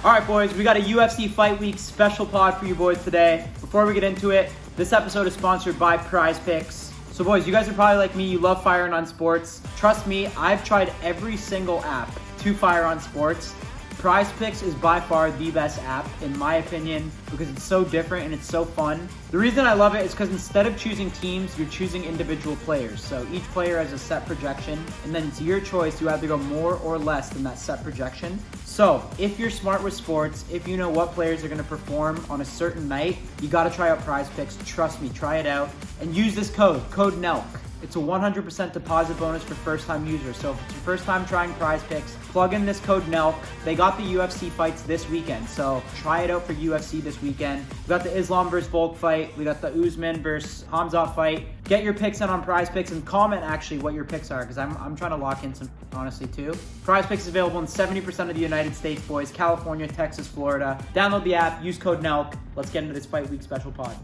All right, boys, we got a UFC Fight Week special pod for you boys today. Before we get into it, this episode is sponsored by Prize Picks. So, boys, you guys are probably like me. You love firing on sports. Trust me, I've tried every single app to fire on sports. Prize Picks is by far the best app, in my opinion, because it's so different and it's so fun. The reason I love it is because instead of choosing teams, you're choosing individual players. So each player has a set projection, and then it's your choice. You either go more or less than that set projection. So if you're smart with sports, if you know what players are going to perform on a certain night, you got to try out Prize Picks. Trust me, try it out. And use this code NELK. It's a 100% deposit bonus for first-time users. So if it's your first time trying Prize Picks, plug in this code NELK. They got the UFC fights this weekend, so try it out for UFC this weekend. We got the Islam versus Volk fight. We got the Usman versus Khamzat fight. Get your picks in on Prize Picks and comment actually what your picks are, because I'm trying to lock in some honestly too. Prize Picks is available in 70% of the United States, boys. California, Texas, Florida. Download the app. Use code NELK. Let's get into this Fight Week special pod.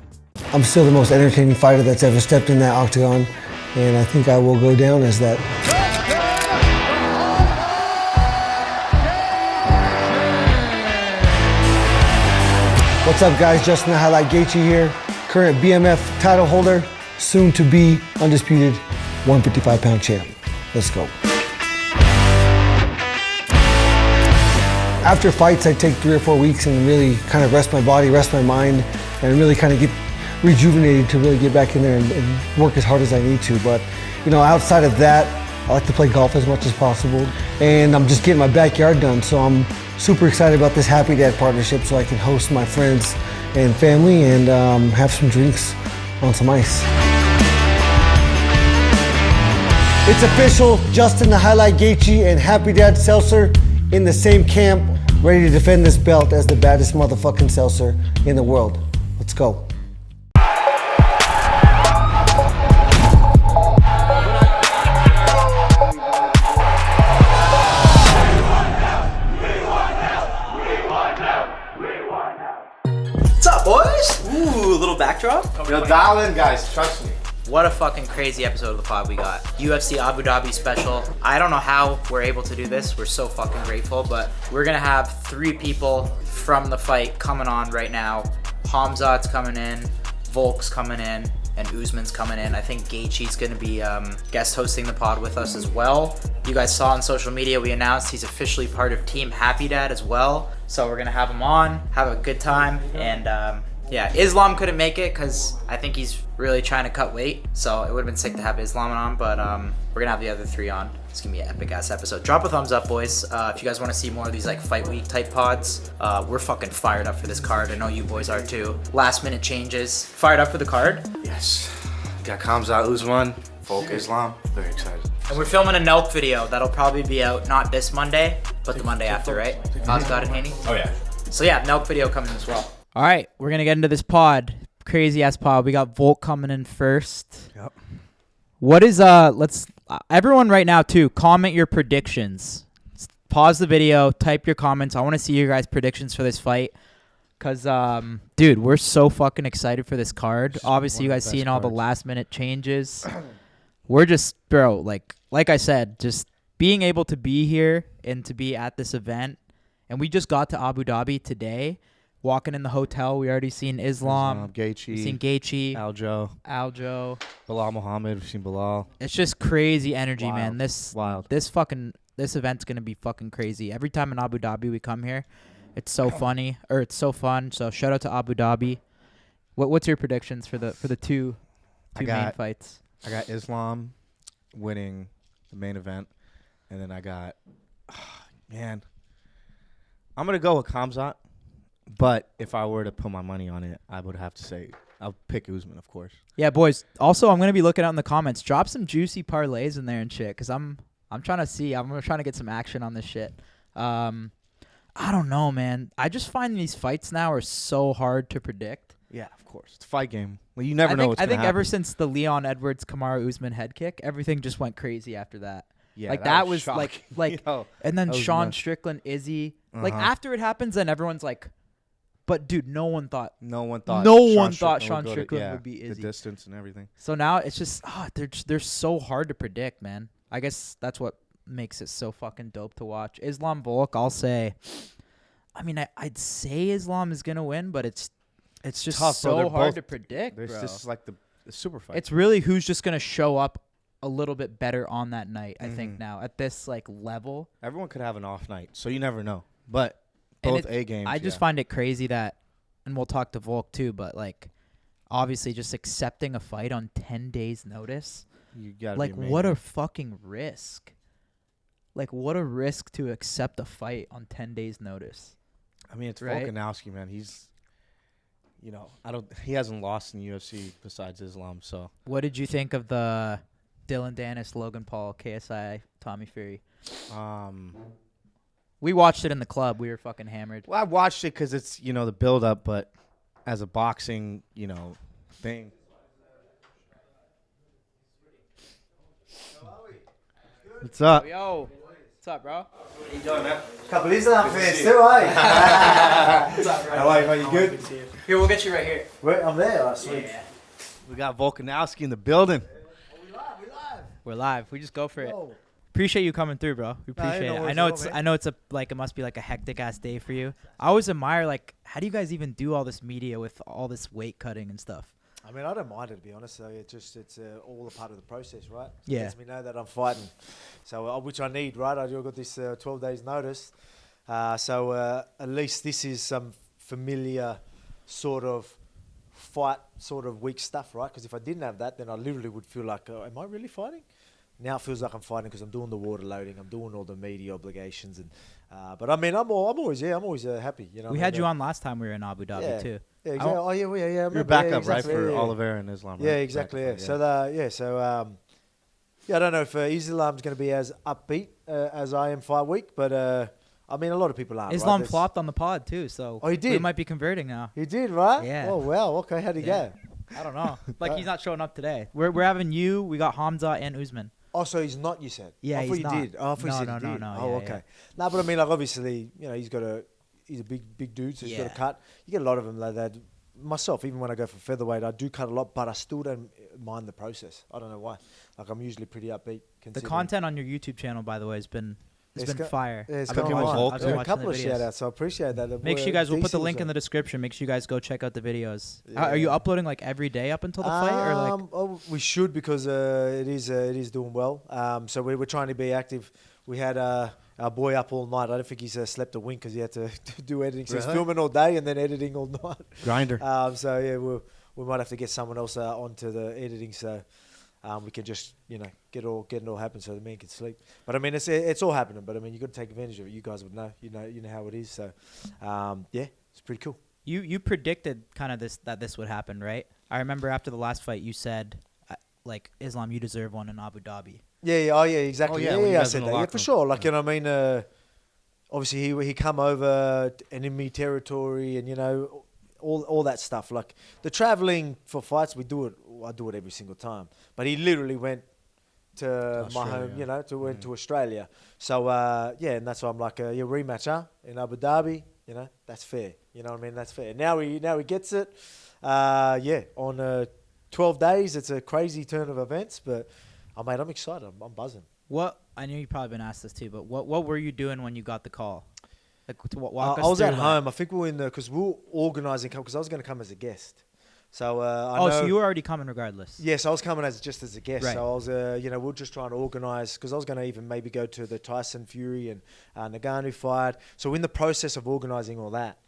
I'm still the most entertaining fighter that's ever stepped in that octagon, and I think I will go down as that. What's up, guys? Justin the Highlight Gaethje here, current BMF title holder, soon to be undisputed 155-pound champ. Let's go. After fights, I take 3 or 4 weeks and really kind of rest my body, rest my mind, and really kind of get rejuvenated to really get back in there and work as hard as I need to. But, you know, outside of that, I like to play golf as much as possible. And I'm just getting my backyard done. So I'm super excited about this Happy Dad partnership so I can host my friends and family and have some drinks on some ice. It's official, Justin the Highlight Gaethje and Happy Dad Seltzer in the same camp, ready to defend this belt as the baddest motherfucking seltzer in the world. Let's go. What's up, boys? Ooh, a little backdrop. Yo, dial in, guys. Trust me. What a fucking crazy episode of the pod we got. UFC Abu Dhabi special. I don't know how we're able to do this. We're so fucking grateful, but we're gonna have 3 people from the fight coming on right now. Khamzat's coming in, Volk's coming in, and Usman's coming in. I think Gaethje's gonna be guest hosting the pod with us as well. You guys saw on social media, we announced he's officially part of Team Happy Dad as well. So we're gonna have him on, have a good time, and yeah, Islam couldn't make it because I think he's really trying to cut weight. So it would have been sick to have Islam on, but we're gonna have the other 3 on. It's gonna be an epic ass episode. Drop a thumbs up, boys. If you guys want to see more of these like Fight Week type pods, we're fucking fired up for this card. I know you boys are too. Last minute changes. Fired up for the card? Yes. Got Khamzat Usman, Volk Islam. Very excited. And we're filming a Nelk video that'll probably be out not this Monday, but the Monday after, right? Oz got it, Haney? Oh yeah. So yeah, Nelk video coming as well. All right, we're going to get into this pod. Crazy ass pod. We got Volk coming in first. Yep. What is, everyone right now too, comment your predictions. Pause the video, type your comments. I want to see your guys' predictions for this fight. Because, dude, we're so fucking excited for this card. Obviously, you guys seeing all the last minute changes. We're just, bro, like I said, just being able to be here and to be at this event. And we just got to Abu Dhabi today. Walking in the hotel, we already seen Islam. Gaethje. We've seen Gaethje. Aljo. Bilal Muhammad. We've seen Bilal. It's just crazy energy, Wild. man. This event's gonna be fucking crazy. Every time in Abu Dhabi we come here, it's so funny or it's so fun. So shout out to Abu Dhabi. What's your predictions for the two main fights? I got Islam winning the main event, and then I got I'm gonna go with Khamzat. But if I were to put my money on it, I would have to say I'll pick Usman, of course. Yeah, boys. Also, I'm going to be looking out in the comments. Drop some juicy parlays in there and shit because I'm trying to see. I'm trying to get some action on this shit. I don't know, man. I just find these fights now are so hard to predict. Yeah, of course. It's a fight game. Well, you never know what's going to happen. Ever since the Leon Edwards Kamaru Usman head kick, everything just went crazy after that. Yeah, like that was shocking. like Yo, and then Sean nuts. Strickland, Izzy. Like after it happens, then everyone's like, but dude, no one thought Sean Strickland would be Izzy. The distance and everything. So now it's just they're so hard to predict, man. I guess that's what makes it so fucking dope to watch. Islam Volk, I'll say I mean, I'd say Islam is gonna win, but it's just Tough, bro. so They're hard both- to predict, bro. This is like the super fight. It's really who's just gonna show up a little bit better on that night. I think now at this like level. Everyone could have an off night, so you never know. But And both A games. I just find it crazy that, and we'll talk to Volk too, but like, obviously just accepting a fight on 10 days notice, you gotta like be what amazing. a fucking risk. Like what a risk to accept a fight on 10 days notice. I mean, it's right? Volkanovski, man. He's, he hasn't lost in UFC besides Islam. So What did you think of the Dylan Dennis, Logan Paul, KSI, Tommy Fury? We watched it in the club. We were fucking hammered. well, I watched it because it's the build up, but as a boxing thing. What's up? Yo, what's up, bro? Couple Islam fans too, eh? How are you, mate? You good? Here, we'll get you right here. Wait, I'm there. Oh, sweet. We got Volkanovski in the building. We're live. We just go for it. Appreciate you coming through, bro. We appreciate no it. worries I know at all, it's man. I know it's it must be like a hectic ass day for you. I always admire like how do you guys even do all this media with all this weight cutting and stuff? I mean, I don't mind it, to be honest. So it's all a part of the process, right? Yeah. It lets me know that I'm fighting. So which I need, right? I got this 12 days notice. So at least this is some familiar sort of fight, sort of weak stuff, right? Because if I didn't have that, then I literally would feel like, am I really fighting? Now it feels like I'm fighting because I'm doing the water loading, I'm doing all the media obligations, and but I mean I'm always happy. You know, We had you on last time we were in Abu Dhabi Yeah. too. Yeah, exactly. Oh yeah, yeah. I You're remember, backup, yeah, right, exactly, for yeah. Oliveira and Islam, right? Yeah, exactly. Yeah. Backup, I don't know if Islam's going to be as upbeat as I am fight week, but I mean a lot of people aren't. Islam right? flopped on the pod too, so Oh, he we did? might be converting now. He did, right? Yeah. Oh wow. Okay, how'd he Yeah. go? I don't know. Like he's not showing up today. We're having you. We got Khamzat and Usman. Oh, so he's not. You said. Yeah, I thought he's you not. did. Oh, I thought you No, said no, he no, did. no, Oh, yeah, okay. No, but I mean, like obviously, he's a big dude, so he's got Yeah. to cut. You get a lot of them like that. Myself, even when I go for featherweight, I do cut a lot, but I still don't mind the process. I don't know why. Like I'm usually pretty upbeat. The considering- content on your YouTube channel, by the way, has been It's got- fire. Yeah, it's I've got been people watching- Volk I've too. been a watching couple the of videos. shout outs, so I appreciate that. Make sure you guys will put the DC link was in the description. Make sure you guys go check out the videos. Yeah. Are you uploading like every day up until the fight, or like? Oh, we should because it is doing well. So we're trying to be active. We had our boy up all night. I don't think he's slept a wink because he had to do editing. So he's Really? filming all day and then editing all night. Grinder. So yeah, we might have to get someone else onto the editing so we can just get it all happen so the man can sleep. But I mean it's all happening. But I mean you got to take advantage of it. You guys would know. You know how it is. So yeah, it's pretty cool. You predicted kind of that this would happen, right? I remember after the last fight, you said, like Islam, you deserve one in Abu Dhabi. Yeah, exactly. Oh, yeah, when you I guys were said in the that. Yeah, locker for room. sure. Like, you know what I mean? Obviously, he come over enemy territory and, all that stuff. Like, the traveling for fights, I do it every single time. But he literally went to my home, Australia. went to Australia. So, and that's why I'm like, rematch, huh? In Abu Dhabi, that's fair. You know what I mean? That's fair. Now he gets it. On 12 days, it's a crazy turn of events, but I'm excited. I'm buzzing. What I know you've probably been asked this too, but what were you doing when you got the call? Like, walk us I was through at that. home. I think we were in because we were organising because I was going to come as a guest. So I know, so you were already coming regardless. Yes, I was coming just as a guest. Right. So I was, we were just trying to organise because I was going to even maybe go to the Tyson Fury and Ngannou fight. So in the process of organising all that,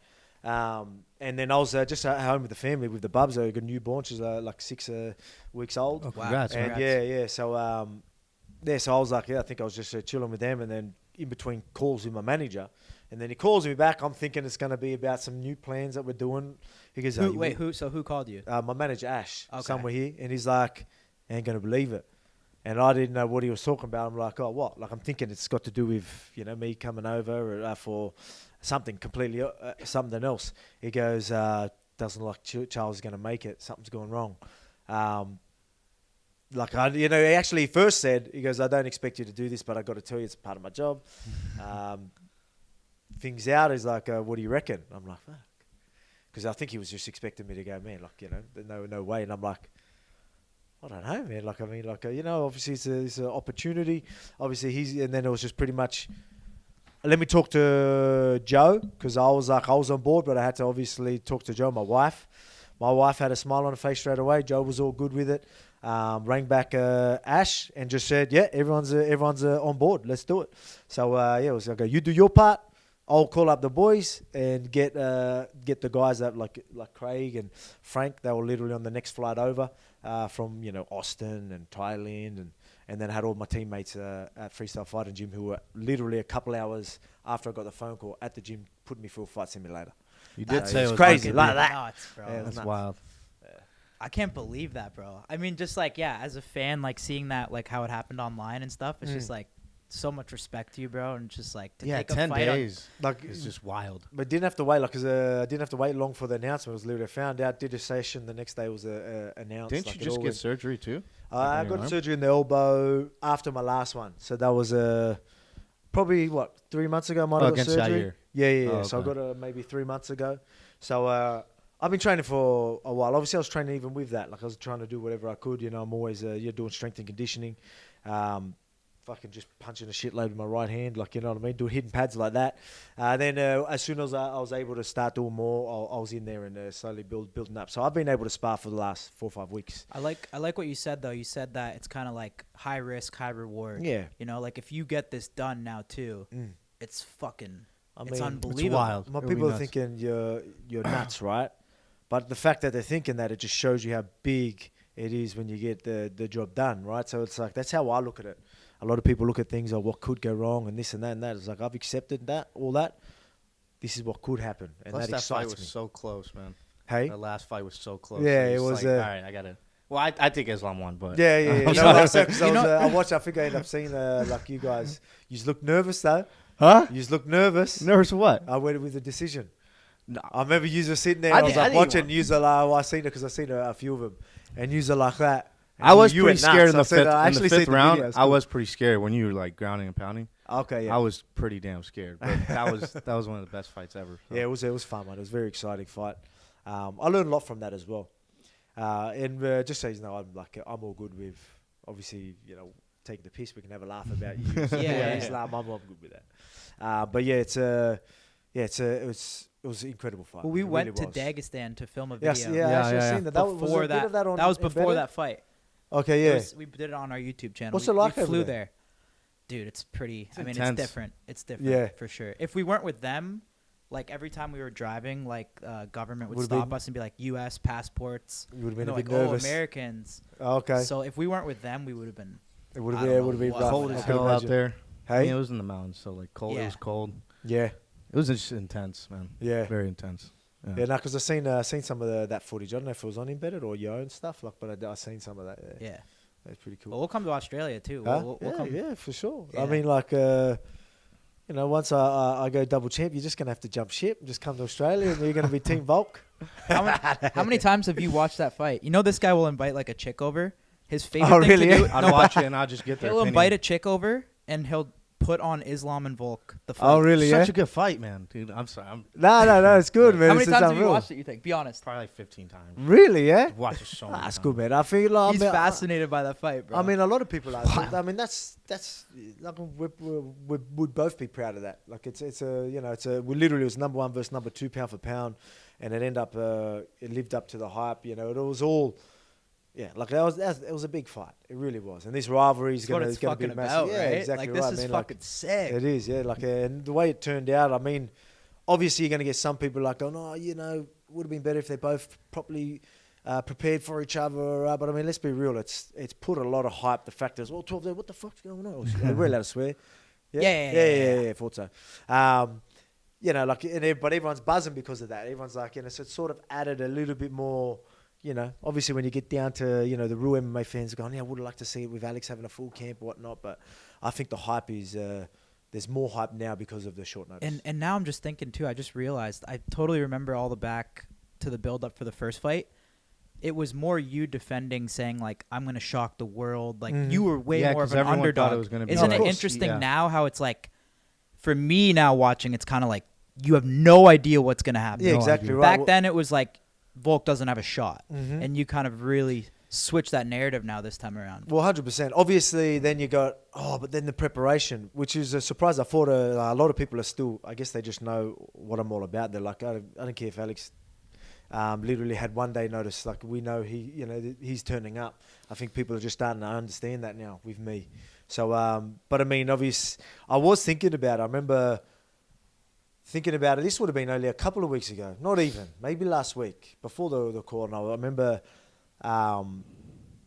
and then I was just at home with the family with the bubs. I got a newborn. She's like 6 weeks old. Oh, congrats, And man. yeah. So so I was like, I think I was just chilling with them, and then in between calls with my manager, and then he calls me back. I'm thinking it's going to be about some new plans that we're doing. He goes, Who called you? my manager Ash, Okay. somewhere here, and he's like, ain't gonna believe it. And I didn't know what he was talking about. I'm like, oh, what? Like I'm thinking it's got to do with me coming over for something completely something else. He goes, doesn't look like Charles is gonna make it. Something's going wrong. He actually first said, he goes, I don't expect you to do this, but I got to tell you, it's part of my job. Things out. He's like, what do you reckon? I'm like, fuck. Because I think he was just expecting me to go, man, no way. And I'm like, I don't know, man. Obviously it's an opportunity. Obviously and then it was just pretty much, let me talk to Joe, because I was on board, but I had to obviously talk to Joe, my wife. My wife had a smile on her face straight away. Joe was all good with it. Rang back Ash and just said, yeah, everyone's on board. Let's do it. So, it was like, you do your part. I'll call up the boys and get the guys that like Craig and Frank. They were literally on the next flight over from Austin and Thailand, and then I had all my teammates at Freestyle Fighting Gym who were literally a couple hours after I got the phone call at the gym putting me through a fight simulator. You did say it it's was crazy like like that. Nuts, bro. Yeah, it was That's nuts. wild. I can't believe that, bro. I mean, just like, yeah, as a fan, like seeing that, like how it happened online and stuff, it's just like so much respect to you, bro. And just like to take a 10 fight days. Like, It's just wild. but didn't have to wait, cause I didn't have to wait long for the announcement. It was literally I found out, did a session, the next day was announced. Didn't like, you it just all get went- surgery too? I on your got arm? surgery in the elbow after my last one, so that was probably 3 months ago. I might have got against surgery. Jair. Yeah. Oh, So I okay. got it maybe 3 months ago. So I've been training for a while. Obviously, I was training even with that. Like I was trying to do whatever I could. I'm always doing strength and conditioning. Fucking just punching a shitload with my right hand, like, you know what I mean, doing hidden pads like that. Then as soon as I was able to start doing more, I was in there and slowly building up. So I've been able to spar for the last 4 or 5 weeks. I like what you said though. You said that it's kind of like high risk, high reward. Yeah. Like if you get this done now too, it's fucking. I It's mean, unbelievable. It's wild. My It'll be people are nuts. thinking you're nuts, right? But the fact that they're thinking that, it just shows you how big it is when you get the job done, right? So it's like, that's how I look at it. A lot of people look at things like what could go wrong and this and that and that. It's like, I've accepted all that. This is what could happen, and Plus that that fight excites was me. so close, man. Hey, The last fight was so close. Yeah, So it it's was, Like, all right, I got to. Well, I think Islam won, but. yeah. I'm No, sorry. I said, 'cause I watched. I think I ended up seeing like you guys. You just look nervous though. Huh? You just look nervous. Nervous what? I went with the decision. No. I remember you were sitting there. I And I was didn't- I like didn't watching. want- You were like, oh, I seen it because I seen a few of them, and you were like that. And I was you pretty went scared in the nuts. I said, fifth, I in actually the seen fifth the round. video. It's I cool. was pretty scared when you were like grounding and pounding. Okay, yeah. I was pretty damn scared, but that was one of the best fights ever. So. Yeah, it was fun, man. It was a very exciting fight. I learned a lot from that as well. And just so you know, I'm all good with, obviously, taking the piss. We can have a laugh about you. Yeah. Islam. I'm good with that. But yeah, it was an incredible fight. Well, we It went really to was. Dagestan to film a Yes, video. yeah, actually, Yeah, I've yeah. seen that. Was Before a bit of that on that was before embedded? that fight. Okay, yeah. We did it on our YouTube channel. What's we, it like we over flew there? there. Dude, it's pretty. I mean, intense. it's different. It's different, Yeah. for sure. If we weren't with them, like every time we were driving, like government would Would've stop been- us and be like, U.S. passports. You would have been They're a like, bit oh, nervous. Americans. Okay. So if we weren't with them, we would have been. It would I have don't been, know rough. what Cold would as I could hell out imagine. there. I Hey? mean, it was in the mountains, so like cold. It Yeah. was cold. Yeah. It was just intense, man. Yeah. Very intense. Yeah, no, because I seen some of that footage. I don't know if it was on embedded or your own stuff, but I seen some of that. Yeah, Yeah. that's pretty cool. Well, we'll come to Australia too. Huh? We'll come. Yeah, for sure. Yeah. I mean, once I go double champ, you're just gonna have to jump ship and just come to Australia, and you're gonna be Team Volk. How many times have you watched that fight? This guy will invite like a chick over. His favorite Oh, thing really? to do. I'd No, watch it and I'll just get their he'll opinion. invite a chick over and he'll put on Islam and Volk the fight. Oh, really? Such Yeah. a good fight, man, dude. I'm sorry. I'm No, it's good, man. How many It's times have you unreal. watched it? You think? Be honest. probably like 15 times. Really? Yeah. I've watched it so many That's times. good, man. I feel like He's fascinated by that fight, bro. I mean, a lot of people are. I mean, that's like we'd both be proud of that. Like it we literally was number 1 versus number 2 pound for pound, and it lived up to the hype. It was all. Yeah, like it was a big fight. It really was, and this rivalry is that's what going it's to be fucking massive. about, Yeah, right? exactly Like this right, is man. fucking sick. It is, yeah. Like, and the way it turned out, I mean, obviously you're going to get some people like, would have been better if they both properly prepared for each other. But I mean, let's be real. It's put a lot of hype. The fact is, 12 there. What the fuck's going on? We're allowed to swear. Yeah. Thought so. But everyone's buzzing because of that. Everyone's like, so it's sort of added a little bit more. Obviously when you get down to, the real MMA fans are going, I would have liked to see it with Alex having a full camp or whatnot. But I think the hype is, there's more hype now because of the short notice. And now I'm just thinking too. I just realized I totally remember all the back to the build up for the first fight. It was more you defending, saying like, I'm gonna shock the world. Like you were way Yeah, more of 'cause an everyone thought underdog. it was gonna be Isn't like- it Of course, interesting yeah. now how it's like, for me now watching, it's kind of like you have no idea what's gonna happen. Yeah, No exactly idea. right. Back Well, then it was like Volk doesn't have a shot, Mhm. and you kind of really switch that narrative now this time around? Well, 100%. Obviously, then you got, but then the preparation, which is a surprise. I thought a lot of people are still, I guess they just know what I'm all about. They're like, I don't care if Alex literally had 1 day notice. Like, we know he's turning up. I think people are just starting to understand that now with me. So, but I mean, I was thinking about it. I remember thinking about it. This would have been only a couple of weeks ago. Not even. Maybe last week before the call. And I remember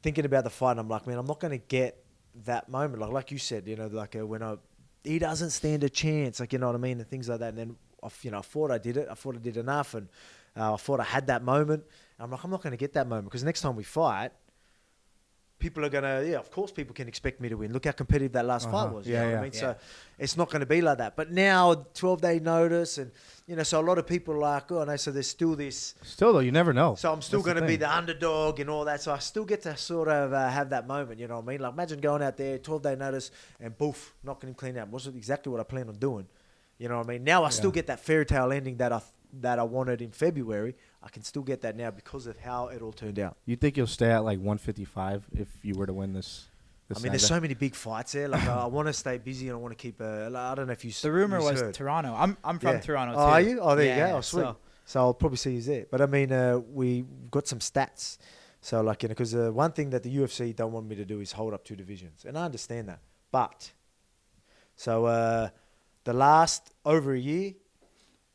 thinking about the fight. And I'm like, man, I'm not going to get that moment. Like you said, when he doesn't stand a chance. Like, you know what I mean? And things like that. And then, I thought I did it. I thought I did enough. And I thought I had that moment. And I'm like, I'm not going to get that moment. Because next time we fight, people are going to, of course people can expect me to win. Look how competitive that last fight was. You know what I mean? Yeah. So it's not going to be like that. But now, 12-day notice and, so a lot of people are like, oh, no, so there's still this. Still, though, you never know. So I'm still going to be the underdog and all that. So I still get to sort of have that moment, you know what I mean? Like, imagine going out there, 12-day notice, and boof, knocking him clean out. Which is exactly what I plan on doing. You know what I mean? Now I still get that fairy tale ending that I wanted in February. I can still get that now because of how it all turned out. You think you'll stay at like 155 if you were to win this? I mean, there's so many big fights there. Like, I want to stay busy and I want to keep I don't know if you. The rumor was heard. Toronto. I'm from Toronto too. Oh, are you? Oh, there you go. Oh, sweet. So I'll probably see you there. But I mean, we got some stats. So like, because one thing that the UFC don't want me to do is hold up 2 divisions, and I understand that. But so the last over a year,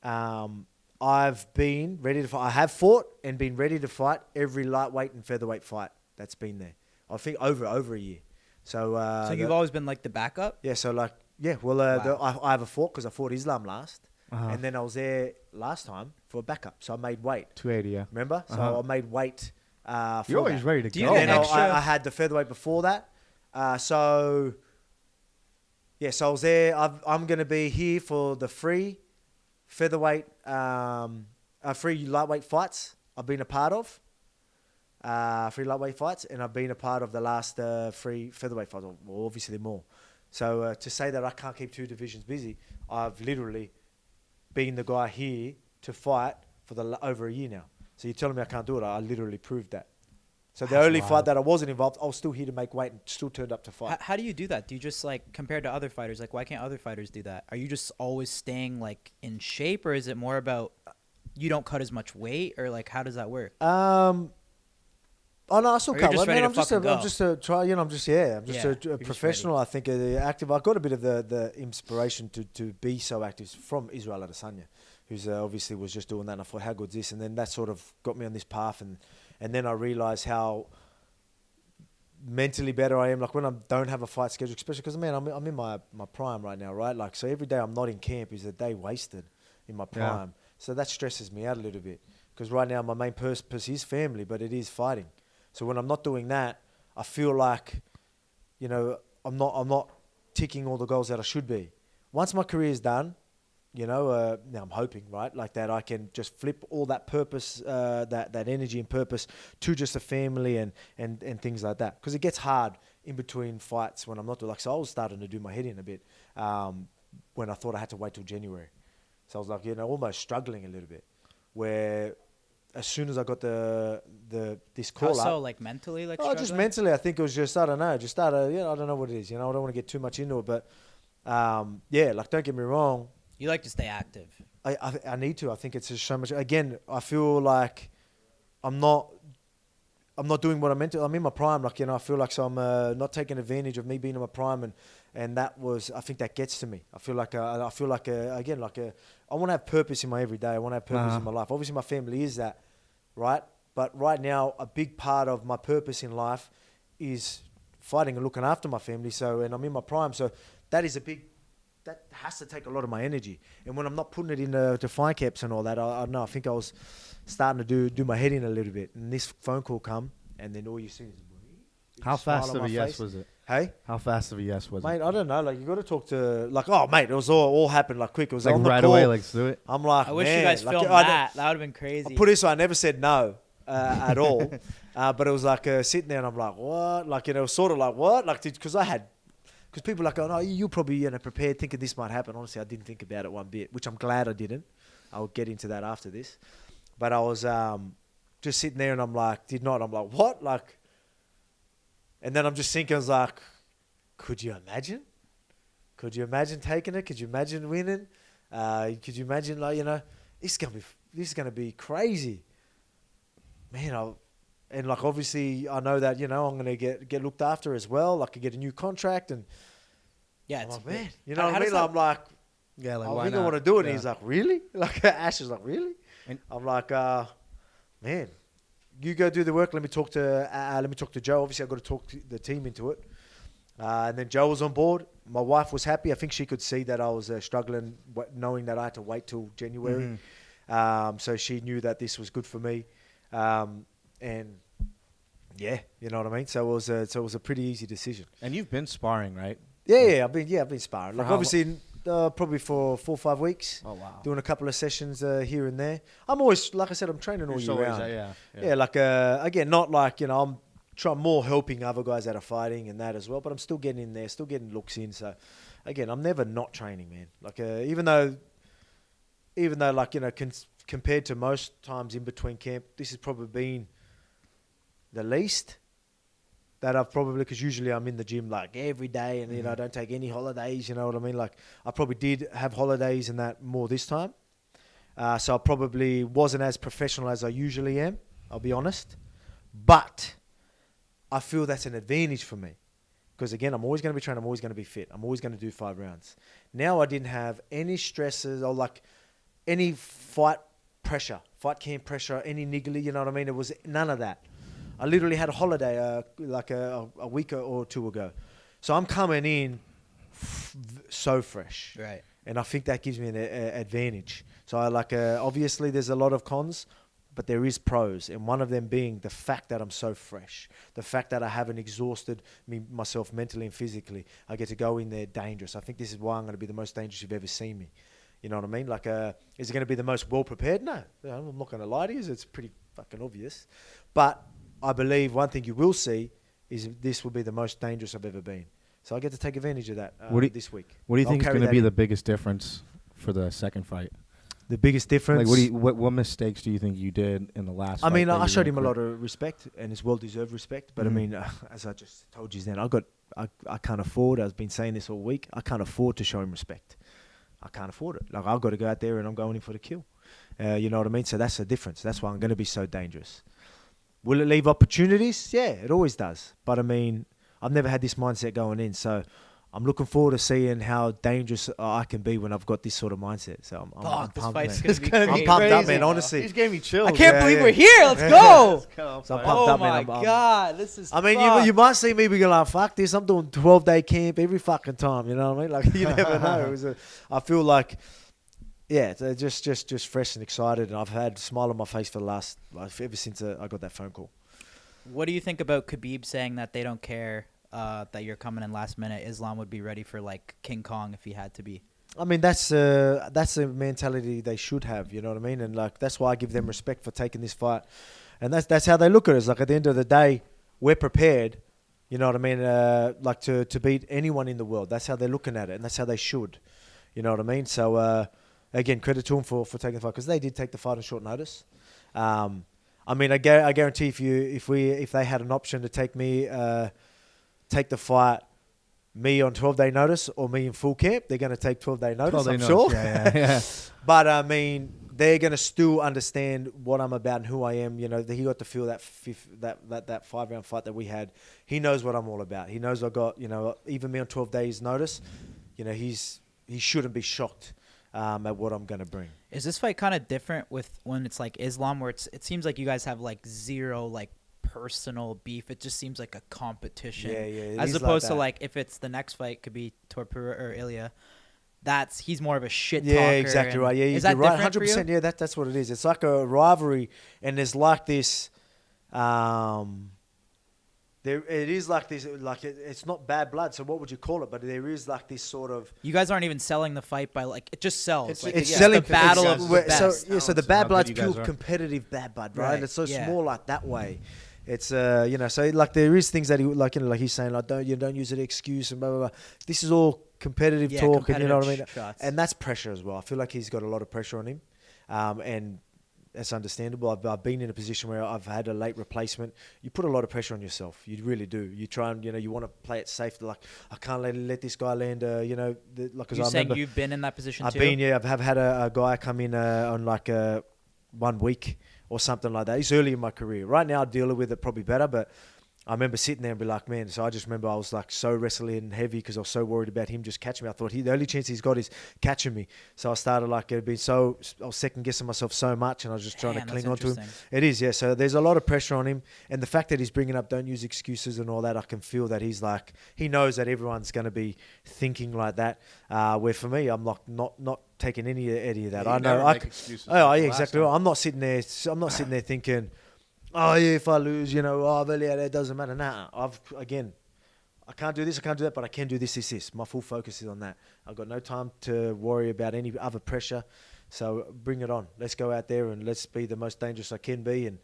I've been ready to fight. I have fought and been ready to fight every lightweight and featherweight fight that's been there. I think over a year. So you've always been like the backup? Yeah. So like, yeah. Well, wow. I have a fought because I fought Islam last, and then I was there last time for a backup. So I made weight. 280. Yeah. Remember? So I made weight. You're always ready to go. And then I had the featherweight before that. So I was there. I'm going to be here for the free featherweight, free lightweight fights I've been a part of. Free lightweight fights, and I've been a part of the last free featherweight fights. Well, obviously more. So to say that I can't keep 2 divisions busy, I've literally been the guy here to fight for over a year now. So you're telling me I can't do it? I literally proved that. So the only fight that I wasn't involved, I was still here to make weight and still turned up to fight. How do you do that? Do you just like, compared to other fighters, like why can't other fighters do that? Are you just always staying like in shape, or is it more about you don't cut as much weight, or like how does that work? Oh no, I still cut weight. I'm just a professional. I think active. I got a bit of the inspiration to be so active from Israel Adesanya, who's obviously was just doing that. And I thought, how good's this? And then that sort of got me on this path, and then I realized how mentally better I am. Like when I don't have a fight schedule, especially because I'm in my prime right now, right? Like so every day I'm not in camp is a day wasted in my prime. Yeah. So that stresses me out a little bit because right now my main purpose is family, but it is fighting. So when I'm not doing that, I feel like, I'm not ticking all the goals that I should be. Once my career is done, now I'm hoping, right, like that I can just flip all that purpose, that energy and purpose to just a family and things like that. Because it gets hard in between fights when I'm not doing, so I was starting to do my head in a bit when I thought I had to wait till January. So I was like, almost struggling a little bit where as soon as I got this call up. So like mentally, like struggling? Just mentally. I think it was just I don't know. I don't know what it is. I don't want to get too much into it, but like don't get me wrong. You like to stay active. I need to. I think it's just so much. Again, I feel like I'm not doing what I'm meant to. I'm in my prime. Like I feel like so I'm not taking advantage of me being in my prime, and that was I think that gets to me. I feel like I want to have purpose in my everyday. I want to have purpose in my life. Obviously, my family is that, right? But right now, a big part of my purpose in life is fighting and looking after my family. So, and I'm in my prime. So that has to take a lot of my energy. And when I'm not putting it into fight camps and all that, I don't know. I think I was starting to do my head in a little bit. And this phone call come, and then all you see is. How fast of a yes was it? Hey? How fast of a yes was it? Mate, I don't know. Like, you got to talk to... Like, oh, mate, it was all happened, like, quick. It was like on the right call. away, like, do it. I'm like, I wish you guys filmed that. That would have been crazy. I put it so I never said no at all. But it was like sitting there, and I'm like, what? Like, sort of like, what? Like, because Because people are like, oh, no, you probably prepared thinking this might happen. Honestly, I didn't think about it one bit, which I'm glad I didn't. I'll get into that after this. But I was just sitting there, and I'm like, I'm like, what? Like, And then I'm just thinking, I was like, could you imagine? Could you imagine taking it? Could you imagine winning? Could you imagine, like, you know, this is gonna be crazy, man. And like, obviously, I know that, you know, I'm gonna get looked after as well. Like, I get a new contract, and Yeah, I'm it's like, man, you How know what I does mean? that- I'm like, Yeah, like I why think not? I want to do it. Yeah. And he's like, really? Like, Ash is like, really? And- I'm like, man, you go do the work. Let me talk to Joe. Obviously, I've got to talk to the team into it. And then Joe was on board. My wife was happy. I think she could see that I was struggling, knowing that I had to wait till January. So she knew that this was good for me. And yeah, you know what I mean? So it was a pretty easy decision. And you've been sparring, right? Yeah, I've been sparring. Like, how obviously, probably for 4 or 5 weeks. Oh, wow. Doing a couple of sessions here and there. I'm always, like I said, I'm training all year round. Yeah. Like, again, not like, you know, I'm trying more helping other guys that are fighting and that as well, but I'm still getting in there, still getting looks in. So, again, I'm never not training, man. Like, even though, like, you know, compared to most times in between camp, this has probably been the least that I've probably, because usually I'm in the gym like every day, and, you know, I don't take any holidays, you know what I mean? Like, I probably did have holidays and that more this time. So I probably wasn't as professional as I usually am, I'll be honest. But I feel that's an advantage for me. Because, again, I'm always going to be trained. I'm always going to be fit. I'm always going to do 5 rounds. Now I didn't have any stresses or, like, any fight camp pressure, any niggly, you know what I mean? It was none of that. I literally had a holiday like a week or 2 ago. So I'm coming in so fresh. Right. And I think that gives me an advantage. So I obviously there's a lot of cons, but there is pros. And one of them being the fact that I'm so fresh. The fact that I haven't exhausted myself mentally and physically. I get to go in there dangerous. I think this is why I'm going to be the most dangerous you've ever seen me. You know what I mean? Like, is it going to be the most well-prepared? No. I'm not going to lie to you. It's pretty fucking obvious. But I believe one thing you will see is this will be the most dangerous I've ever been. So I get to take advantage of that this week. What do you I'll think is carry going to that be in. the biggest difference for the second fight? The biggest difference? Like, what mistakes do you think you did in the last I fight? mean, that I you showed him a regret? lot of respect, and it's well-deserved respect. But, I mean, as I just told you then, I can't afford, I've been saying this all week, I can't afford to show him respect. I can't afford it. Like, I've got to go out there and I'm going in for the kill. You know what I mean? So that's the difference. That's why I'm going to be so dangerous. Will it leave opportunities? Yeah, it always does. But, I mean, I've never had this mindset going in. So I'm looking forward to seeing how dangerous I can be when I've got this sort of mindset. So I'm Fuck, this pumped, fight's man. gonna be I'm pumped up, crazy. man, honestly. These gave me chills. I can't Yeah, believe yeah. we're here. Let's go. So I'm pumped Oh up, my man. god, this is. I mean, fucked. you might see me be like, fuck this, I'm doing 12-day camp every fucking time, you know what I mean? Like, you never know. I feel like, yeah, it's just fresh and excited, and I've had a smile on my face for the last, ever since I got that phone call. What do you think about Khabib saying that they don't care that you're coming in last minute? Islam would be ready for, like, King Kong if he had to be. I mean, that's a mentality they should have, you know what I mean? And, like, that's why I give them respect for taking this fight. And that's how they look at it. It's like, at the end of the day, we're prepared, you know what I mean, like, to beat anyone in the world. That's how they're looking at it, and that's how they should, you know what I mean? So, again, credit to them for taking the fight, because they did take the fight on short notice. I mean, I guarantee if they had an option to take the fight, me on 12-day notice or me in full camp, they're going to take 12-day notice, I'm sure. Yeah. But, I mean, they're going to still understand what I'm about and who I am. You know, he got to feel that 5-round fight that we had. He knows what I'm all about. He knows I got, you know, even me on 12 days notice, you know, he shouldn't be shocked at what I'm going to bring. Is this fight kind of different with when it's like Islam, where it seems like you guys have like zero like personal beef? It just seems like a competition. Yeah. As opposed to like if it's the next fight could be Torpura or Ilya, he's more of a shit talker. Yeah, exactly right. Yeah, is you're that right. different for you? 100%. Yeah, that's what it is. It's like a rivalry, and there's like this. It is like this, like it's not bad blood. So what would you call it? But there is like this sort of. You guys aren't even selling the fight by like it just sells. It's, Like, it's yeah, selling the battle it's- of the so best. so the How bad good blood's you guys pure are. competitive bad blood, right? Right, It's so yeah. small like that way. It's you know, so like there is things that he like, you know, like he's saying like don't use it as excuse and blah blah blah. This is all competitive talk, and you know what I mean. Shots. And that's pressure as well. I feel like he's got a lot of pressure on him, and That's understandable. I've been in a position where I've had a late replacement. You put a lot of pressure on yourself. You really do. You try and, you want to play it safe. Like, I can't let this guy land, like, You're saying you've been in that position I've too? been, yeah. I've had a guy come in on like 1 week or something like that. It's early in my career. Right now, I deal with it probably better, but I remember sitting there and be like, man. So I just remember I was like so wrestling heavy because I was so worried about him just catching me. I thought the only chance he's got is catching me. So I started like I was second guessing myself so much, and I was just trying to cling on to him. It is, yeah. So there's a lot of pressure on him, and the fact that he's bringing up don't use excuses and all that, I can feel that he's like, he knows that everyone's going to be thinking like that. Where for me, I'm like not taking any of that. Yeah, I know. make excuses Oh, like yeah, the exactly. last time. I'm not sitting there thinking, oh yeah, if I lose, I've only had it doesn't matter. Nah, I can't do this, I can't do that, but I can do this. My full focus is on that. I've got no time to worry about any other pressure. So bring it on. Let's go out there and let's be the most dangerous I can be, and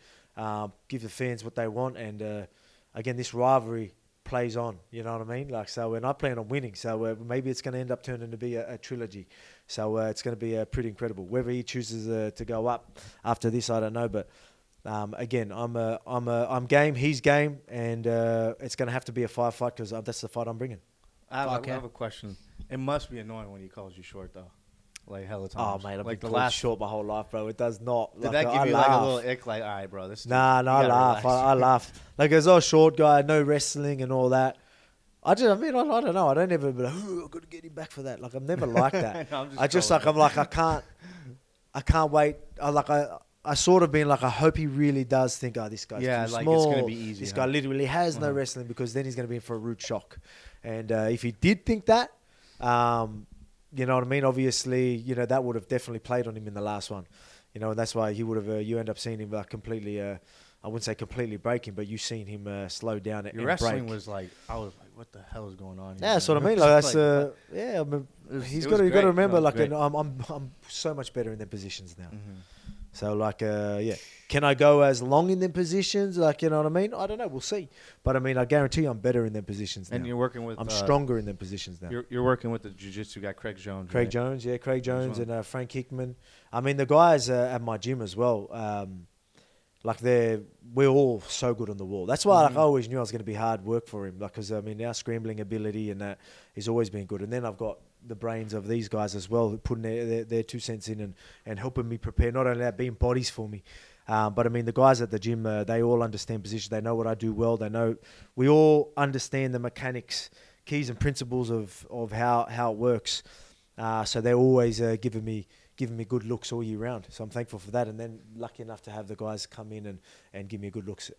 give the fans what they want. And again, this rivalry plays on. You know what I mean? Like, so, and I plan on winning. So maybe it's going to end up turning to be a trilogy. So it's going to be pretty incredible. Whether he chooses to go up after this, I don't know, but. Again, I'm game. He's game, and it's going to have to be a fight because that's the fight I'm bringing. I have a question. It must be annoying when he calls you short, though. Like hella Oh, times. mate, I've like been the called last. short my whole life, bro. It does not. Did like, that give I you laugh. like a little ick? Like, all right, bro, this. Nah, I laugh. I laugh. Like, as a short guy, no wrestling and all that. I don't know. I don't ever be like, oh, I've got to get him back for that. Like, I'm never like that. No, I'm I can't wait. I sort of been like, I hope he really does think, this guy's too like small. it's gonna be easy. This guy literally has no wrestling, because then he's going to be in for a rude shock. And if he did think that, you know what I mean? Obviously, that would have definitely played on him in the last one. And that's why he would have. You end up seeing him completely. I wouldn't say completely breaking, but you've seen him slow down and wrestling break. was like, I was like, what the hell is going on here? Yeah, that's what I mean. Like, that's yeah. I mean, he's got to remember. Like, I'm so much better in their positions now. Mm-hmm. So like, yeah. Can I go as long in them positions? Like, you know what I mean? I don't know. We'll see. But I mean, I guarantee you I'm better in them positions now. And you're working with. I'm stronger in them positions now. You're working with the jiu-jitsu guy, Craig Jones. Craig right? Jones, yeah, Craig Jones well. and Frank Hickman. I mean, the guys at my gym as well. Like we're all so good on the wall. That's why like, I always knew I was going to be hard work for him. Like, because I mean, our scrambling ability and that has always been good. And then I've got the brains of these guys as well, putting their 2 cents in and helping me prepare. Not only that, being bodies for me. But I mean, the guys at the gym, they all understand position. They know what I do well. They know we all understand the mechanics, keys and principles of how it works. So they're always giving me good looks all year round. So I'm thankful for that. And then lucky enough to have the guys come in and give me good looks,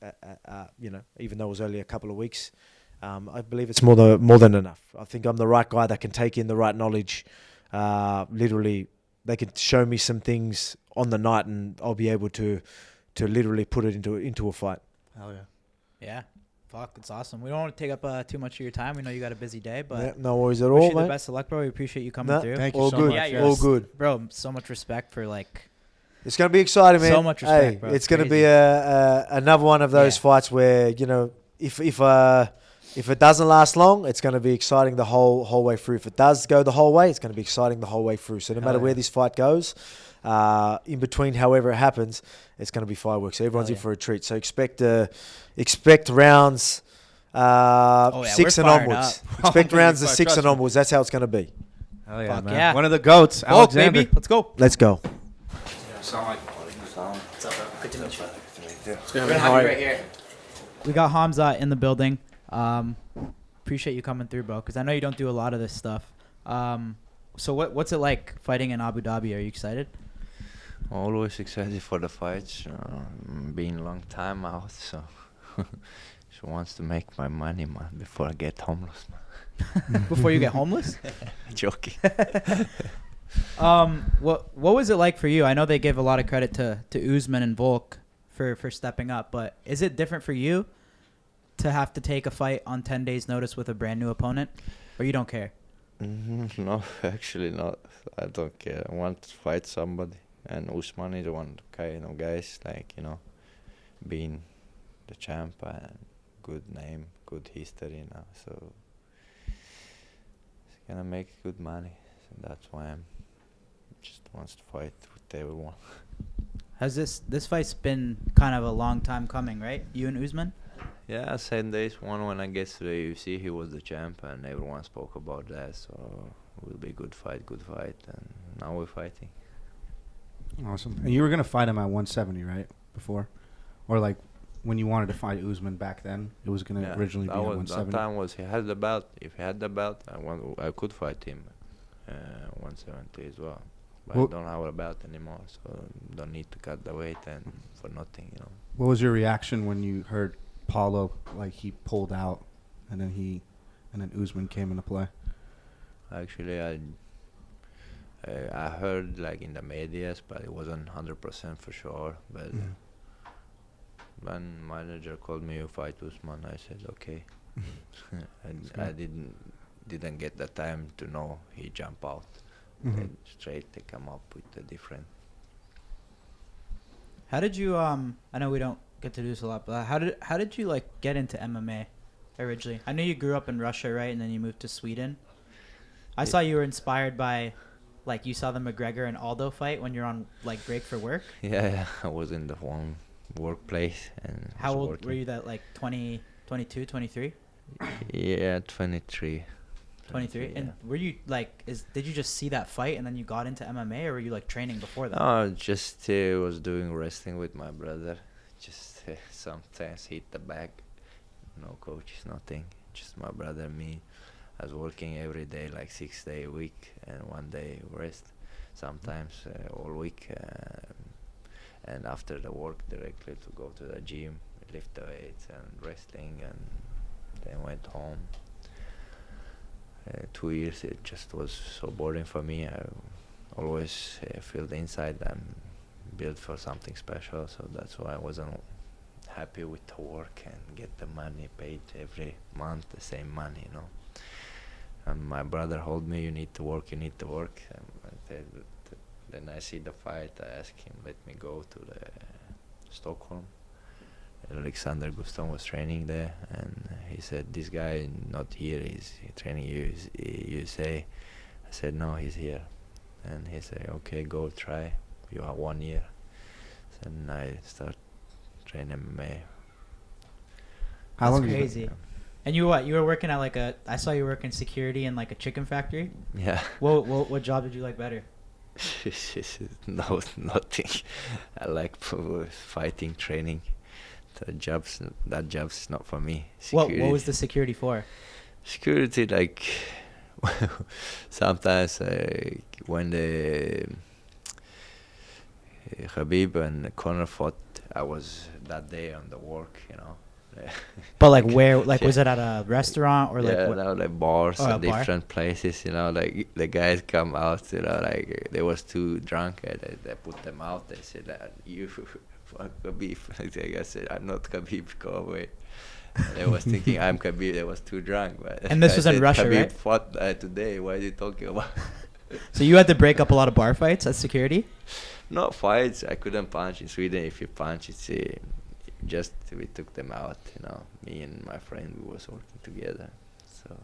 even though it was only a couple of weeks. I believe it's more than enough. I think I'm the right guy that can take in the right knowledge. Literally, they can show me some things on the night, and I'll be able to literally put it into a fight. Hell yeah. Yeah. Fuck, it's awesome. We don't want to take up too much of your time. We know you got a busy day, but Yeah, no worries at wish all, you the mate. best of luck, bro. We appreciate you coming Nah, through. Thank you all so good, much. Yeah, all good. Bro, so much respect for like. It's going to be exciting, man. So much respect, hey, bro. It's It's going to be crazy. another one of those fights where, if it doesn't last long, it's going to be exciting the whole way through. If it does go the whole way, it's going to be exciting the whole way through. So no matter where this fight goes, in between, however it happens, it's going to be fireworks. So everyone's in for a treat. So expect rounds 6 and onwards. Expect rounds of 6 and onwards. That's how it's going to be. Hell yeah, Fuck man. yeah. One of the goats, Oh, Alexander. baby. Let's go. Let's go. What's up, bro? Good to meet you. Yeah. We're gonna have you right here. We got Khamzat in the building. Appreciate you coming through, bro, because I know you don't do a lot of this stuff. So what's it like fighting in Abu Dhabi? Are you excited? Always excited for the fights. Been a long time out, so she wants to make my money, man, before I get homeless, man. Before you get homeless? Joking. What was it like for you? I know they give a lot of credit to Usman and Volk for stepping up, but is it different for you to have to take a fight on 10 days notice with a brand new opponent, or you don't care? No, actually not. I don't care. I want to fight somebody, and Usman is one kind of guys like, being the champ and good name, good history now, so it's gonna make good money. So that's why I'm just wants to fight with everyone. Has this fight's been kind of a long time coming, right? You and Usman? Yeah, same days. One when I get to the UFC, he was the champ, and everyone spoke about that. So it will be good fight, and now we're fighting. Awesome. And you were gonna fight him at 170, right? Before, or like when you wanted to fight Usman back then, it was gonna originally be at 170. That time was he had the belt. If he had the belt, I could fight him 170 as well. But I don't have a belt anymore, so don't need to cut the weight and for nothing, you know. What was your reaction when you heard Paulo, like, he pulled out and then Usman came into play? Actually, I heard like in the medias, but it wasn't 100% for sure. But when manager called me to fight Usman, I said okay. And I didn't get the time to know he jump out. Then straight they come up with the different. How did you I know we don't get to do this a lot, but how did you like get into MMA originally? I know you grew up in Russia, right? And then you moved to Sweden. I saw you were inspired by, like, you saw the McGregor and Aldo fight when you're on like break for work. Yeah, I was in the one workplace and how old working. were you? That like 20, 22, 23? Yeah, 23. 23. And were you like, did you just see that fight and then you got into MMA, or were you like training before that? No, just was doing wrestling with my brother. Just sometimes hit the bag. No coaches, nothing. Just my brother and me. I was working every day, like 6 days a week, and 1 day rest. Sometimes all week. And after the work, directly to go to the gym, lift the weights and wrestling, and then went home. 2 years, it just was so boring for me. I always feel the inside I'm built for something special, so that's why I wasn't happy with the work and get the money paid every month, the same money, you know. And my brother told me, you need to work. And then I see the fight, I asked him, let me go to the Stockholm. Alexander Gustafsson was training there, and he said, this guy not here, he's training USA. I said, no, he's here. And he said, okay, go try, you have 1 year. And I start training MMA. How long? That's crazy. And you were working at like I saw you working security in like a chicken factory. Yeah. What job did you like better? No, nothing. I like fighting, training. That job's not for me. Security. What was the security for? Security, like sometimes when the Khabib and Conor fought, I was that day on the work, you know. But like where? Like was it at a restaurant or like? Yeah, what? no, like bars Oh, and different places, you know. Like the guys come out, you know, like they was too drunk, and they put them out. They said, "You fuck Khabib." I said, "I'm not Khabib. Go away." And they was thinking I'm Khabib. They was too drunk. But And this was in Russia, Khabib right? fought today. What are you talking about? So you had to break up a lot of bar fights as security? No fights. I couldn't punch in Sweden. If you punch, it's just we took them out. You know, me and my friend, we was working together. So.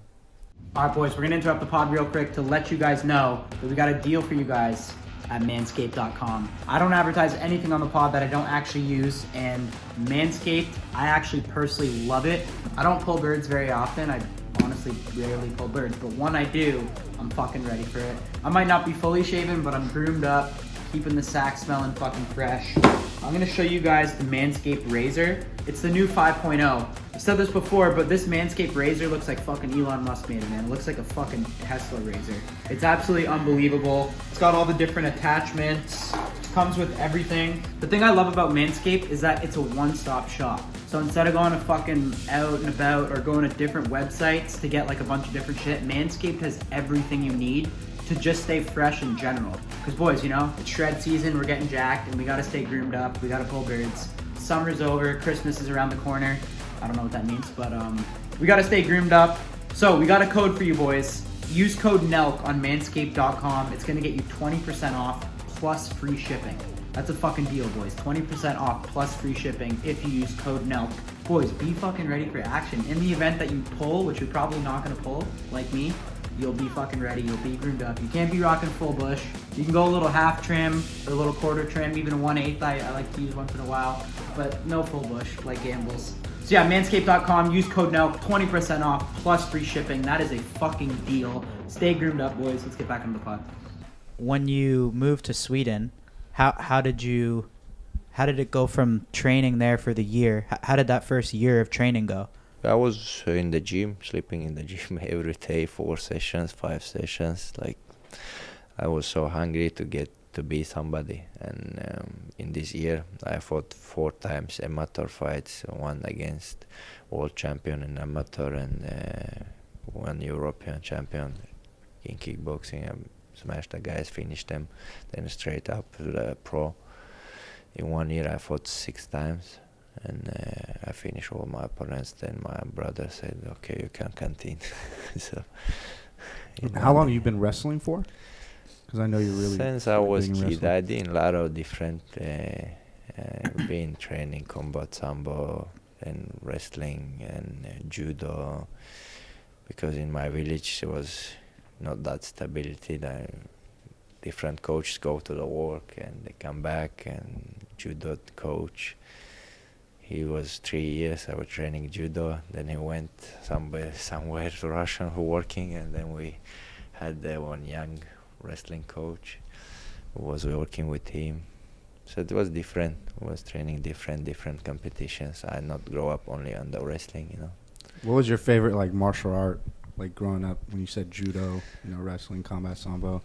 All right, boys, we're gonna interrupt the pod real quick to let you guys know that we got a deal for you guys at Manscaped.com. I don't advertise anything on the pod that I don't actually use, and Manscaped, I actually personally love it. I don't pull birds very often. I honestly rarely pull birds, but when I do, I'm fucking ready for it. I might not be fully shaven, but I'm groomed up, keeping the sack smelling fucking fresh. I'm gonna show you guys the Manscaped razor. It's the new 5.0. I've said this before, but this Manscaped razor looks like fucking Elon Musk made it, man. It looks like a fucking Tesla razor. It's absolutely unbelievable. It's got all the different attachments. Comes with everything. The thing I love about Manscaped is that it's a one-stop shop. So instead of going to fucking out and about or going to different websites to get like a bunch of different shit, Manscaped has everything you need to just stay fresh in general. Because boys, you know, it's shred season, we're getting jacked, and we gotta stay groomed up, we gotta pull birds. Summer's over, Christmas is around the corner. I don't know what that means, but we gotta stay groomed up. So we got a code for you boys. Use code NELK on manscaped.com. It's gonna get you 20% off plus free shipping. That's a fucking deal, boys. 20% off plus free shipping if you use code NELK. Boys, be fucking ready for action. In the event that you pull, which you're probably not gonna pull, like me, you'll be fucking ready. You'll be groomed up. You can't be rocking full bush. You can go a little half trim or a little quarter trim, even a 1/8. I like to use once in a while, but no full bush like Gambles. So yeah, manscaped.com. Use code NELK, 20% off plus free shipping. That is a fucking deal. Stay groomed up, boys. Let's get back into the pod. When you moved to Sweden, how did it go from training there for the year? How did that first year of training go? I was in the gym, sleeping in the gym every day, 4 sessions, 5 sessions. Like, I was so hungry to get to be somebody. And in this year, I fought 4 times amateur fights, one against world champion in amateur and one European champion in kickboxing. I smashed the guys, finished them, then straight up to the pro. In 1 year, I fought 6 times. And I finished all my opponents. Then my brother said, "Okay, you can continue." So, how long have you been wrestling for? Because I know you're really since I was big in kid. wrestling. I did a lot of different been training combat sambo and wrestling and judo. Because in my village there was not that stability. Different coaches go to the work and they come back, and judo coach. He was 3 years. I was training judo. Then he went somewhere to Russia working, and then we had one young wrestling coach who was working with him. So it was different. I was training different competitions. I not grow up only on the wrestling, you know. What was your favorite like martial art, like growing up? When you said judo, wrestling, combat sambo,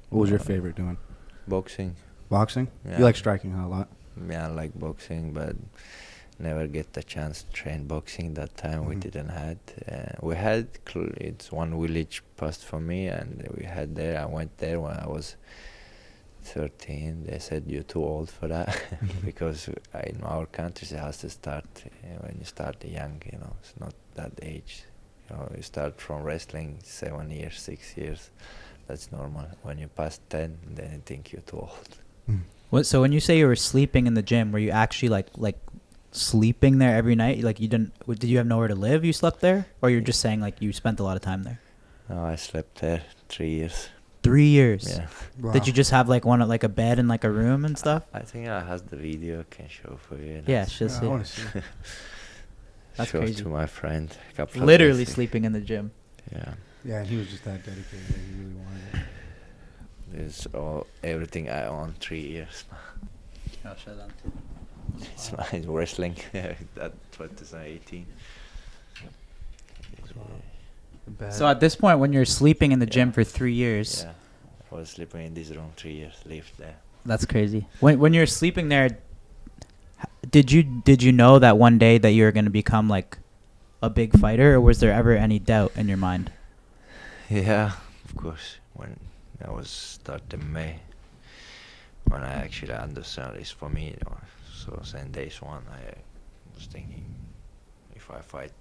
what was your favorite doing? Boxing. Boxing? Yeah. You like striking, huh, a lot? Yeah, I like boxing, but never get the chance to train boxing that time. We didn't had. We had it's one village passed for me, and we had there. I went there when I was 13. They said you're too old for that because in our country it has to start when you start young. It's not that age. You start from wrestling 7 years, 6 years. That's normal. When you pass 10, then you think you're too old. So when you say you were sleeping in the gym, were you actually like sleeping there every night? Like did you have nowhere to live? You slept there, or you're just saying like you spent a lot of time there? No, I slept there 3 years. 3 years. Yeah. Wow. Did you just have like a bed and like a room and stuff? I think I has the video I can show for you. Yeah, it's just I want to see. That's show crazy. to my friend. A couple of Literally days. sleeping in the gym. Yeah. Yeah, and he was just that dedicated. That he really wanted it. It's everything I own 3 years. I'll show them. It's my wrestling. That 2018. So at this point, when you're sleeping in the gym for 3 years, Yeah. I was sleeping in this room 3 years. Lived there. that's crazy. When you're sleeping there, did you know that one day that you were going to become like a big fighter, or was there ever any doubt in your mind? Yeah, of course. When I was starting May, when I actually understand it's for me, so since days one, I was thinking if I fight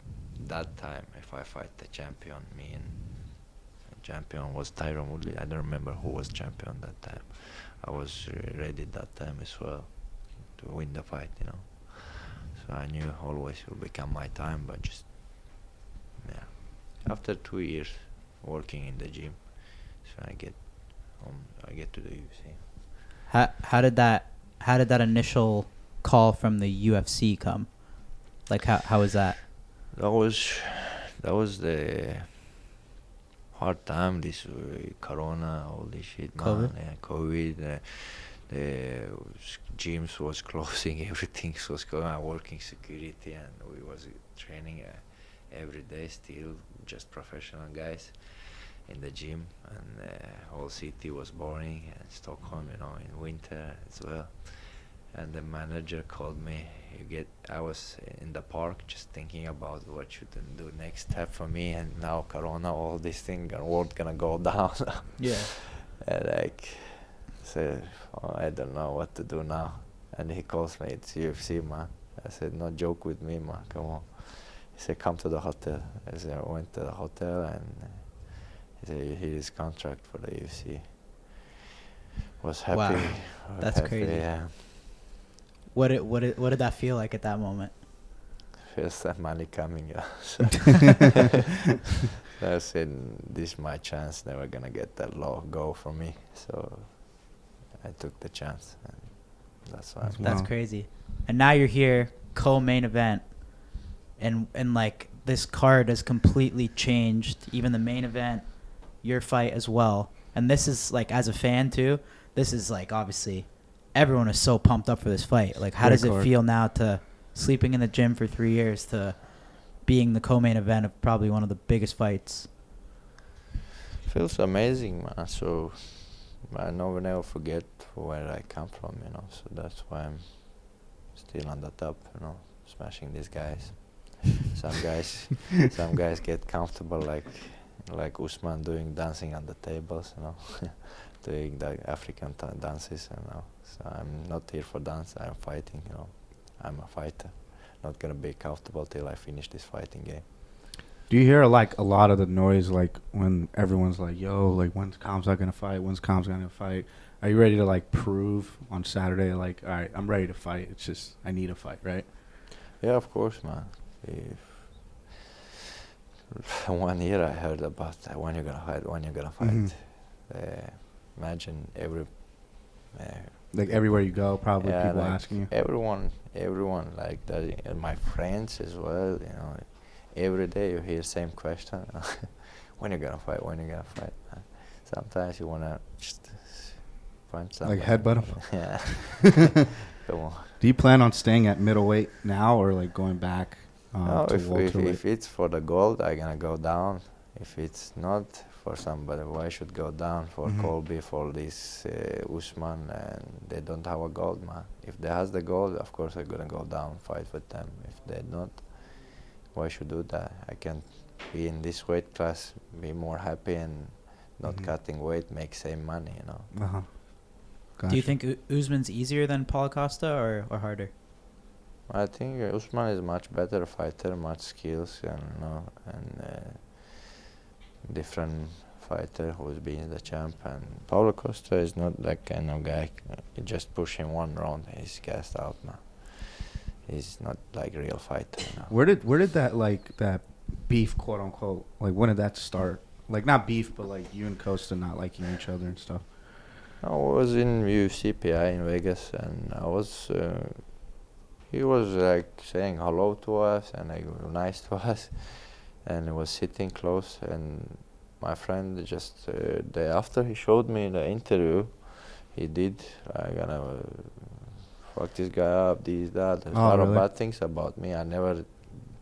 the champion, me and the champion was Tyron Woodley. I don't remember who was champion that time. I was ready that time as well to win the fight, So I knew always it will become my time, but just, yeah. After 2 years working in the gym, so I get to the UFC. How did that initial call from the UFC come? Like how was that? That was the hard time. This Corona, all this shit, COVID? man. Yeah, COVID. The gyms was closing. Everything was going. I working security, and we was training every day. Still, just professional guys in the gym, and whole city was boring. And Stockholm, in winter as well. And the manager called me. I was in the park just thinking about what should I do next step for me, and now Corona, all this thing, world gonna go down. Yeah. And said, I don't know what to do now. And he calls me, it's UFC, man. I said, no joke with me, man, come on. He said, come to the hotel. I went to the hotel, and he said, here is contract for the UFC. Was happy. Wow. Was That's happy, crazy. Yeah. What did that feel like at that moment? First time money coming, yeah. So I said, this is my chance. Never gonna get that low go from me. So I took the chance. And that's why. That's crazy. And now you're here, co-main event, and like this card has completely changed. Even the main event, your fight as well. And this is like, as a fan too, this is like, obviously everyone is so pumped up for this fight. Like, how does it feel now to sleeping in the gym for 3 years to being the co-main event of probably one of the biggest fights? Feels amazing, man. So I will never forget where I come from, you know. So that's why I'm still on the top, you know, smashing these guys. Some guys get comfortable like Usman dancing on the tables, you know, doing the African dances, you know. So I'm not here for dance. I'm fighting, you know. I'm a fighter. Not gonna be comfortable till I finish this fighting game. Do you hear like a lot of the noise, like when everyone's like, "Yo, like when's Khamzat gonna fight? When's Khamzat gonna fight?" Are you ready to like prove on Saturday, like, all right, I'm ready to fight. It's just I need a fight, right? Yeah, of course, man. If 1 year I heard about when you're gonna fight, when you're gonna fight. Imagine like everywhere you go, probably yeah, people like asking you. Everyone like that, and my friends as well. You know, every day you hear same question: when you gonna fight? When you gonna fight? Sometimes you wanna just punch somebody. Like headbutt him. Yeah. Come on. Do you plan on staying at middleweight now, or like going back No, to welterweight? if it's for the gold, I'm gonna go down. If it's not for somebody, why should go down for Colby, for this Usman, and they don't have a gold, man. If they has the gold, of course I'm gonna go down, fight with them. If they not, why should do that? I can be in this weight class, be more happy and not cutting weight, make same money, you know. Do you think Usman's easier than Paulo Costa or harder? I think Usman is much better fighter, much skills, and you know, and different fighter who's been the champ. And Paulo Costa is not that kind of guy. You just push him 1 round, he's gassed out, man. He's not like real fighter. You know? Where did that like that beef, quote unquote, like when did that start? Like not beef, but like you and Costa not liking each other and stuff. I was in UFC PI in Vegas, and I was. He was like saying hello to us and like nice to us, and he was sitting close. And my friend just day after he showed me the interview he did, I'm gonna fuck this guy up, this, that. There's a lot of bad things about me. I never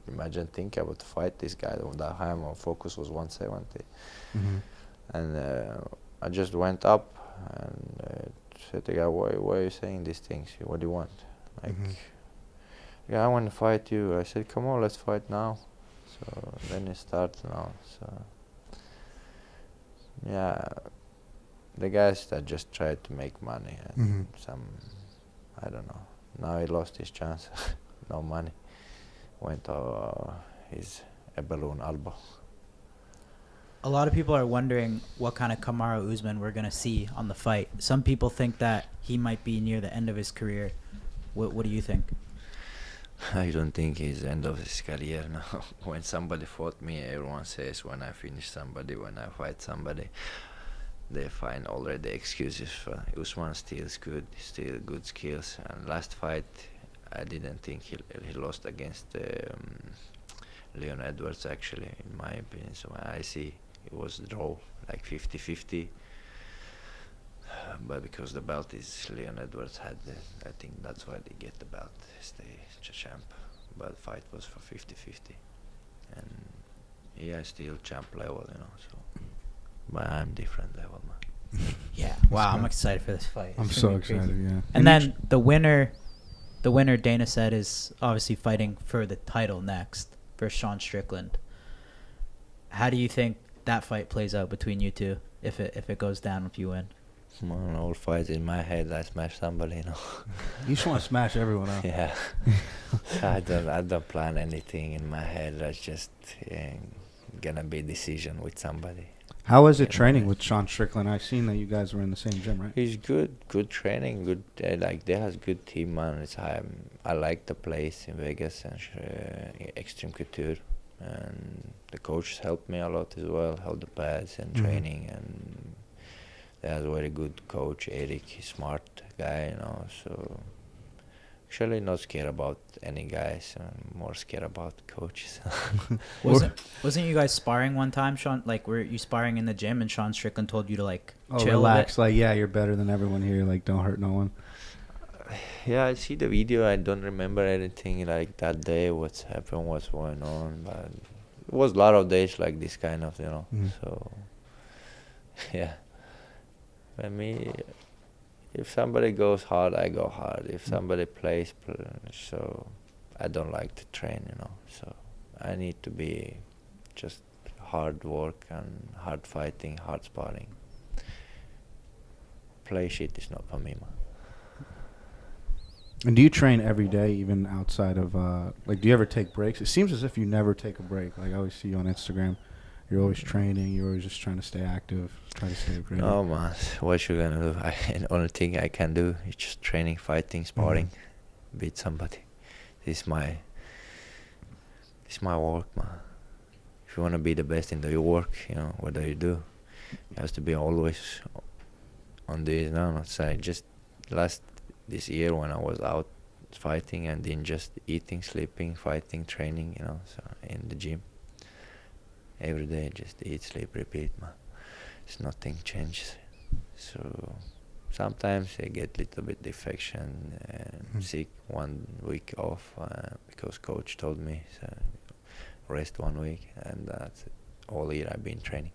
imagined thinking about to fight this guy. That time my focus was 170, and I just went up and said to the guy, why are you saying these things? What do you want? Like. Yeah, I want to fight you. I said, come on, let's fight now. So then it starts now. So yeah, the guys that just tried to make money and I don't know. Now he lost his chance. No money. Went to his balloon elbow. A lot of people are wondering what kind of Kamaru Usman we're gonna see on the fight. Some people think that he might be near the end of his career. What do you think? I don't think he's end of his career now. When somebody fought me, everyone says when I finish somebody, when I fight somebody, they find already excuses for Usman. Still is good, still good skills. And last fight, I didn't think he lost against Leon Edwards, actually, in my opinion. So I see it was draw, like 50-50. But because the belt is Leon Edwards had, I think that's why they get the belt, stay champ. But fight was for 50-50, and yeah, still champ level, you know. So, but I'm different level, man. Yeah, wow, I'm excited for this fight. I'm so excited, crazy. yeah. And then the winner, Dana said, is obviously fighting for the title next versus Sean Strickland. How do you think that fight plays out between you two if it goes down if you win? Man, all fight in my head. I smash somebody, you know. You just want to smash everyone up. Yeah. I don't plan anything in my head. That's just gonna be decision with somebody. How is it Yeah, training man. with Sean Strickland? I've seen that you guys were in the same gym, right? He's good training, good like they has good team, man. I like the place in Vegas and Extreme Couture, and the coaches helped me a lot as well, held the pads and training, and they has a very good coach, Eric. He's smart guy, you know. So actually, not scared about any guys. I'm more scared about coaches. Wasn't you guys sparring one time, Sean? Like, were you sparring in the gym and Sean Strickland told you to like chill relax. a bit? Like, yeah, you're better than everyone here. Like, don't hurt no one. Yeah, I see the video. I don't remember anything like that day, what's happened, what's going on. But it was a lot of days like this kind of, you know. So, yeah. I mean, if somebody goes hard, I go hard. If somebody plays, so I don't like to train, you know. So I need to be just hard work and hard fighting, hard sparring. Play shit is not for me, man. And do you train every day, even outside of like? Do you ever take breaks? It seems as if you never take a break. Like I always see you on Instagram, you're always training. You're always just trying to stay active, trying to stay upgraded. No, man. What you gonna do? The only thing I can do is just training, fighting, sparring, beat somebody. This is my work, man. If you wanna be the best in your work, you know, whatever you do, you have to be always on this. No, not say just this year when I was out fighting and then just eating, sleeping, fighting, training, you know, so in the gym. Every day just eat, sleep, repeat, man. It's nothing changes. So sometimes I get a little bit defection and sick 1 week off because coach told me so rest 1 week, and that's it. All year I've been training.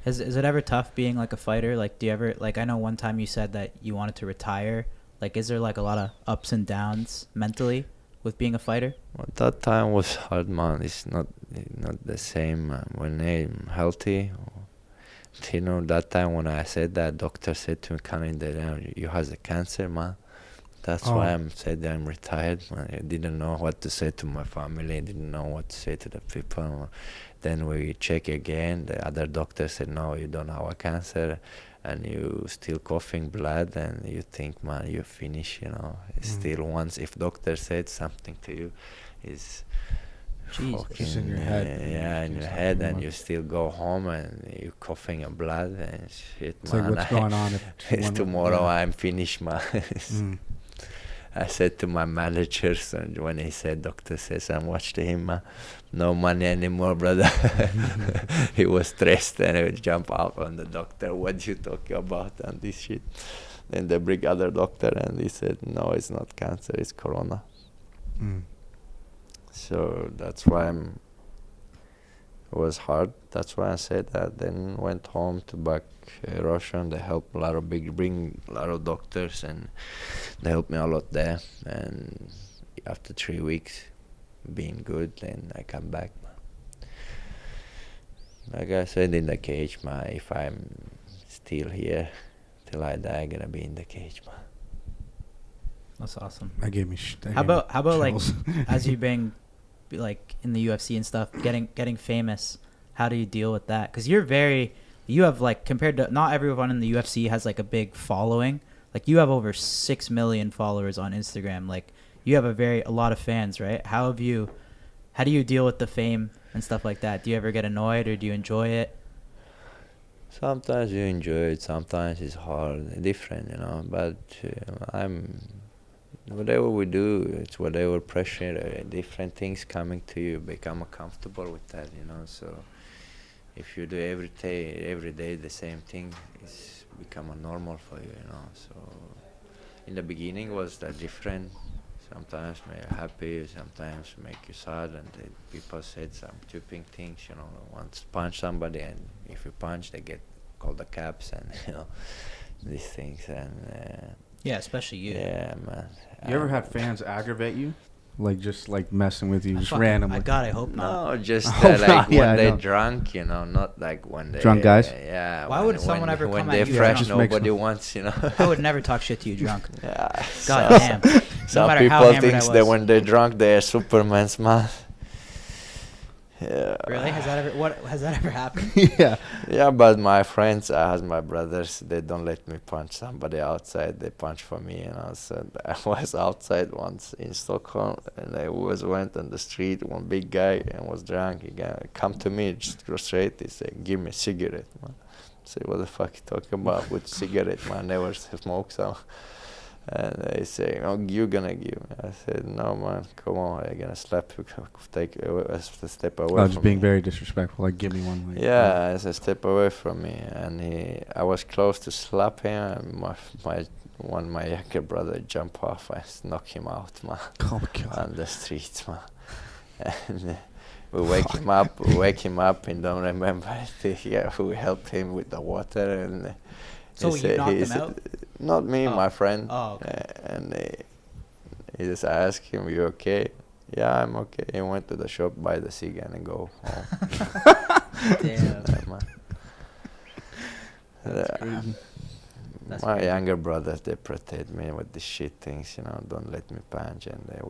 Is it ever tough being like a fighter? Like, do you ever, like, I know one time you said that you wanted to retire. Like, is there like a lot of ups and downs mentally with being a fighter? Well, that time was hard, man. It's not the same when I'm healthy. You know, that time when I said that, doctor said to me, coming there, you has a cancer, man. That's why I'm said that I'm retired, man. I didn't know what to say to my family. I didn't know what to say to the people. Then we check again. The other doctor said, no, you don't have a cancer. And you still coughing blood, and you think, man, you finish, you know. Still once, if doctor said something to you, is Just in your head. Yeah, in your head, and you still go home and you coughing and blood and shit, It's man. like what's going on if Tomorrow I'm finished, man. I said to my managers, and when he said, doctor says, I'm watching him, man, no money anymore, brother. He was stressed, and he would jump out on the doctor, what you talking about, and this shit. Then they bring other doctor, and he said, no, it's not cancer, it's corona. So that's why it was hard. That's why I said that. Then went home to back Russia, and they helped bring a lot of doctors, and they helped me a lot there. And after 3 weeks being good, then I come back. Like I said, in the cage, man. If I'm still here till I die, I'm gonna be in the cage, man. That's awesome. That gave me. How about like chills. as you being like in the UFC and stuff, getting famous? How do you deal with that? Because you have like, compared to not everyone in the UFC has like a big following. Like, you have over 6 million followers on Instagram. Like, you have a lot of fans, right? How do you deal with the fame and stuff like that? Do you ever get annoyed, or do you enjoy it? Sometimes you enjoy it, sometimes it's hard, different, you know. But whatever we do, it's whatever pressure, different things coming to you, become comfortable with that, you know. So if you do every day the same thing, it's become a normal for you, you know. So in the beginning was that different. Sometimes make you happy, sometimes make you sad, and people said some stupid things, you know. Once punch somebody, and if you punch, they get called the caps, and you know, these things. And Yeah, especially you. yeah, man. You ever had fans aggravate you? Like, just like messing with you, just Fucking- randomly? I hope not. No, just Oh, like God, yeah, I when they're know. drunk, you know, not like when they Drunk guys? Yeah. Why would someone ever when come at they're you fresh? drunk? Nobody Makes wants, you know. I would never talk shit to you drunk. Yeah. God damn. No Some matter how people hammered think I that was. when they're drunk, they're Superman's, man. Yeah. Really? Has that ever happened? Yeah. Yeah, but my friends, as my brothers, they don't let me punch somebody outside. They punch for me, So I was outside once in Stockholm, and I went on the street. One big guy and was drunk. He come to me, just go straight. He said, "Give me a cigarette, man." I said, "What the fuck you talking about? With cigarette, man? Never smoked some." And they say, "Oh, you gonna give me?" I said, "No, man, come on, I'm gonna slap you, take a step away Oh, from just being me." very disrespectful. Like, give me one. Like, Yeah, I said, "Step away from me," and I was close to slap him, and my younger brother jumped off and knocked him out, man, Oh my God. on the streets, man. And we wake him up, and don't remember it. Yeah, we helped him with the water, and So he you said knocked him out? Not me, Oh. my friend. Oh, okay. And he just asked him, "You okay?" "Yeah, I'm okay." He went to the shop, buy the cigar, and go home. Damn. Yeah, man. That's My crazy. younger brothers, they protect me with the shit things, don't let me punch, and they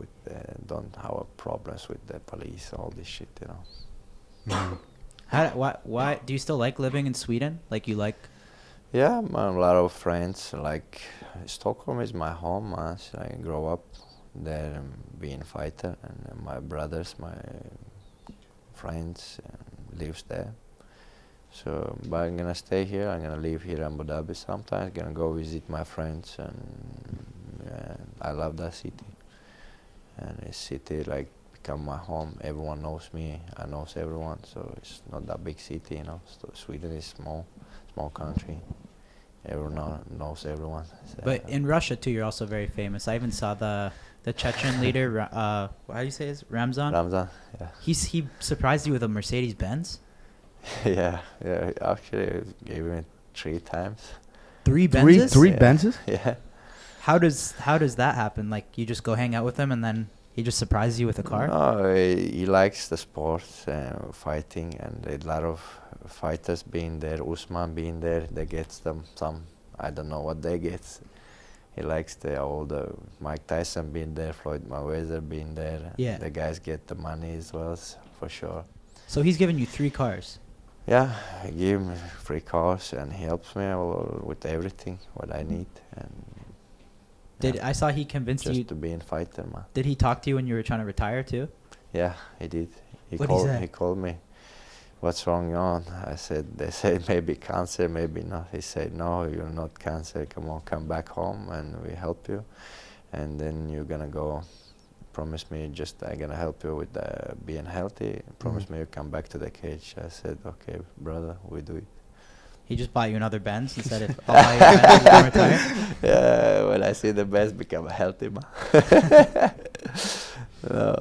don't have problems with the police, all this shit, Why do you still like living in Sweden? Like you like? Yeah, man, a lot of friends, like Stockholm is my home, man. So I grow up there and being a fighter, and my brothers, my friends lives there. So, but I'm gonna stay here. I'm gonna live here in Abu Dhabi sometimes. Gonna go visit my friends, and I love that city. And this city like become my home. Everyone knows me. I knows everyone. So it's not that big city, So Sweden is small country. Everyone knows everyone. So But in Russia too, you're also very famous. I even saw the Chechen leader. How do you say his Ramzan? Ramzan, yeah. He surprised you with a Mercedes Benz. yeah. Actually, I gave me 3 times. Three Benzes. Three Yeah. Benzes? Yeah. How does that happen? Like you just go hang out with him and then he just surprises you with a car? No, he likes the sport, fighting, and a lot of fighters being there. Usman being there, they get some. I don't know what they get. He likes all the Mike Tyson being there, Floyd Mayweather being there. Yeah. The guys get the money as well, for sure. So he's giving you 3 cars. Yeah, I give him free cars, and he helps me with everything what I need. And I saw he convinced just you? to be a fighter, man. Did he talk to you when you were trying to retire too? Yeah, he did. What'd he say? He called me. "What's wrong on?" They said maybe cancer, maybe not. He said, "No, you're not cancer. Come on, come back home and we help you. And then you're gonna go. Promise me I'm gonna help you with being healthy. Promise me you come back to the cage." I said, "Okay, brother, we do it." He just bought you another Benz and said, "If I'll buy you a Benz, you retire." Yeah, when I see the best become healthy, man. No,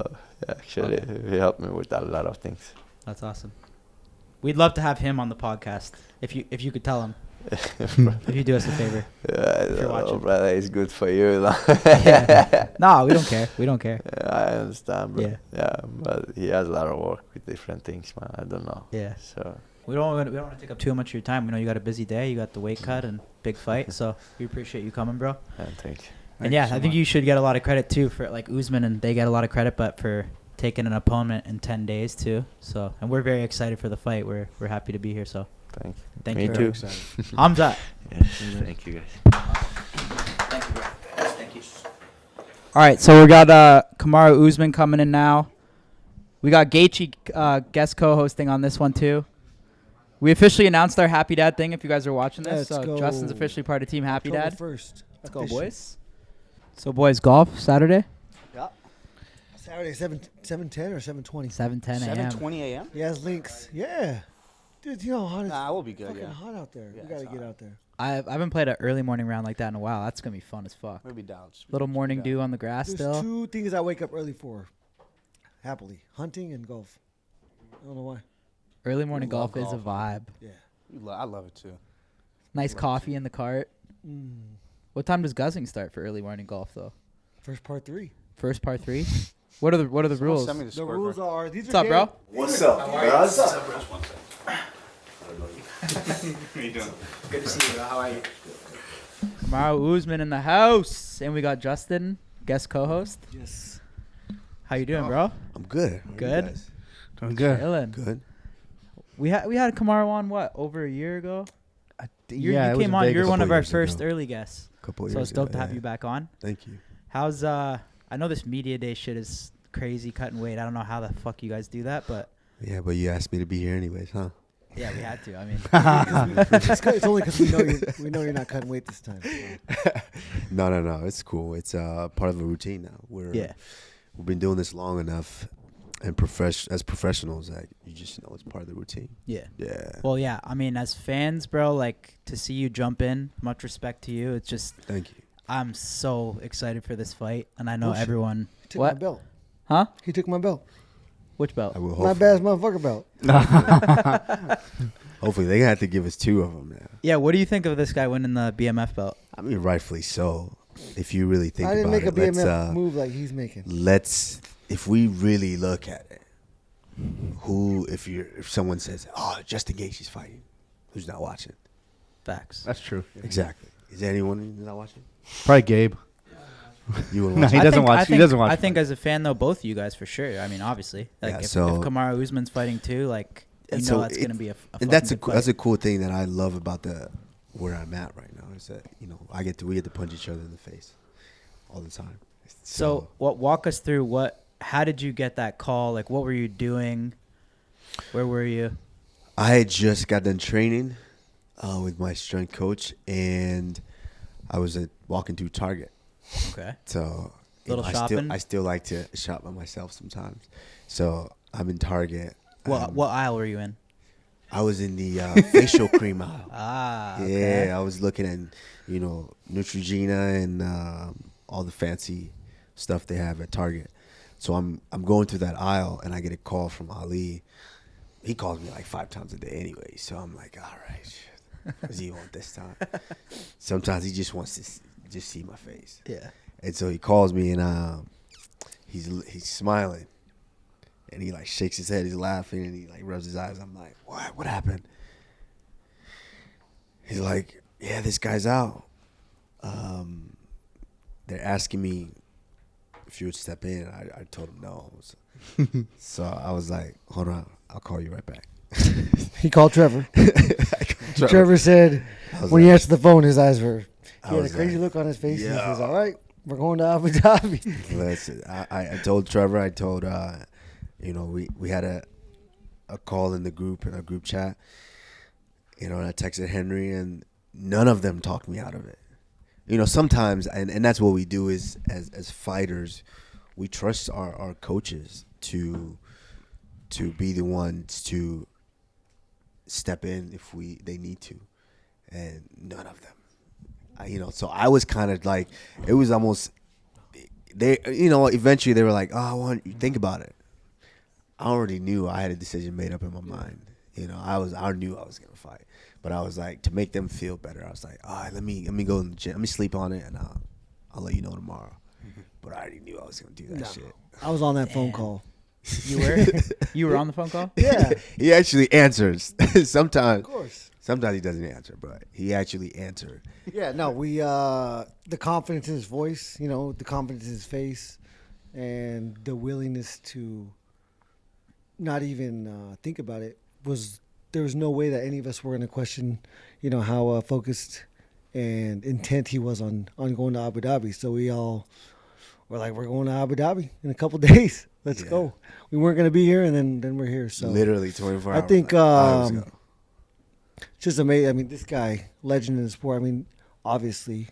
actually, he helped me with a lot of things. That's awesome. We'd love to have him on the podcast if you could tell him. If you do us a favor. Yeah, If you're watching. brother, it's good for you. Yeah. No, we don't care. We don't care. Yeah, I understand, bro. Yeah. Yeah, but he has a lot of work with different things, man. I don't know. Yeah. So We don't want to take up too much of your time. We know you got a busy day. You got the weight cut and big fight. So we appreciate you coming, bro. I think. And yeah, I think you should get a lot of credit too for like Usman, and they get a lot of credit, but for taking an opponent in 10 days too. So, and we're very excited for the fight. We're happy to be here. So Thank you. thank Me you. too. Khamzat. Yes, thank you, guys. Thank you, bro. Thank you. All right, so we got Kamaru Usman coming in now. We got Gaethje guest co-hosting on this one too. We officially announced our Happy Dad thing. If you guys are watching this, Let's go. Justin's officially part of Team Happy October Dad. 1st. Let's go, boys. So, boys, golf Saturday, Saturday, 7:10 or 7:20. 7:10 a.m. 7:20 a.m. He has links. Yeah. Dude, you know how it's we'll be good. fucking Yeah, hot out there. Yeah, We got to it's get hot. out there. I haven't played an early morning round like that in a while. That's gonna be fun as fuck. we'll be down. Little morning dew on the grass There's still. 2 things I wake up early for. Happily. Hunting and golf. I don't know why. Early morning You love golf is a vibe. Yeah. I love it too. Nice coffee in the cart. What time does guzzing start for early morning golf though? First part 3. First par 3. What are the rules? Send me The rules are these What's are up, bro? What's up, bros? Good to see you, bro. How are you? Kamaru Usman in the house, and we got Justin, guest co-host. Yes. How you doing, bro? I'm good. Good. Doing good. Chilling. Good. We had Kamaru on over a year ago. You it was came in on. Vegas. You're one of Couple our years first ago. early guests. Couple So years it's dope ago, to have yeah. you back on. Thank you. How's I know this media day shit is crazy, cutting weight. I don't know how the fuck you guys do that, but Yeah, but you asked me to be here anyways, huh? yeah, we had to. I mean, It's only because we know you're not cutting weight this time. So. No. It's cool. It's part of a routine now. yeah. We've been doing this long enough, and as professionals, like you just know it's part of the routine. Yeah. Yeah. Well, yeah. I mean, as fans, bro, like to see you jump in, much respect to you. It's just, Thank you. I'm so excited for this fight, and I know Bullshit. everyone. He took What? my belt. Huh? He took my belt. Which belt? I will My hopefully, bad motherfucker belt. hopefully they have to give us 2 of them now. Yeah. What do you think of this guy winning the BMF belt? I mean, rightfully so. If you really think I didn't about make a it, BMF move like he's making. if we really look at it, if someone says, "Oh, Justin Gaethje's fighting," who's not watching? Facts. That's true. Exactly. Is there anyone who's not watching? Probably Gabe. You would No, watch? he doesn't watch. He doesn't watch. I think fights. as a fan, though, both of you guys for sure. I mean, obviously, like Yeah, if so- Kamaru Usman's fighting too, like you And know so that's gonna be a and that's fucking good that's fight. a cool thing that I love about where I'm at right now is that we get to punch each other in the face all the time. So, walk us through how did you get that call? Like, what were you doing? Where were you? I had just got done training with my strength coach, and I was walking through Target. Okay. So Little shopping? I still like to shop by myself sometimes. So I'm in Target. What aisle were you in? I was in the facial cream aisle. Ah. Okay. Yeah, I was looking at Neutrogena and all the fancy stuff they have at Target. So I'm going through that aisle, and I get a call from Ali. He calls me like 5 times a day anyway. So I'm like, all right, shit. What does he want this time? Sometimes he just wants to just see my face. Yeah. And so he calls me, and he's smiling, and he like shakes his head, he's laughing, and he like rubs his eyes. I'm like, what happened? He's like, yeah, this guy's out. They're asking me if you would step in. I told him no. So I was like, hold on, I'll call you right back. He called Trevor. I called Trevor said I was when he like- answered the phone, his eyes were. I He had a was crazy like, look on his face. And he yeah. says, "All right, we're going to Abu Dhabi." Listen, I told Trevor, I told we had a call in our group chat, and I texted Henry, and none of them talked me out of it. Sometimes, and that's what we do is as fighters, we trust our coaches to be the ones to step in if they need to, and none of them. So I was kind of like, it was almost, eventually they were like, oh, I want you to think about it. I already knew I had a decision made up in my mind. I knew I was going to fight. But I was like, to make them feel better, I was like, all right, let me go in the gym. Let me sleep on it, and I'll let you know tomorrow. But I already knew I was going to do that shit. I was on that phone call. You were? You were on the phone call? Yeah, He actually answers. Sometimes. of course. Sometimes he doesn't answer, but he actually answered. Yeah, no, we the confidence in his voice, the confidence in his face, and the willingness to not even think about it there was no way that any of us were going to question, how focused and intent he was on going to Abu Dhabi. So we all were like, we're going to Abu Dhabi in a couple days. Let's go. We weren't going to be here, and then we're here. So Literally 24 hours. I think hours ago. it's just amazing. I mean, this guy, legend in the sport. I mean, obviously,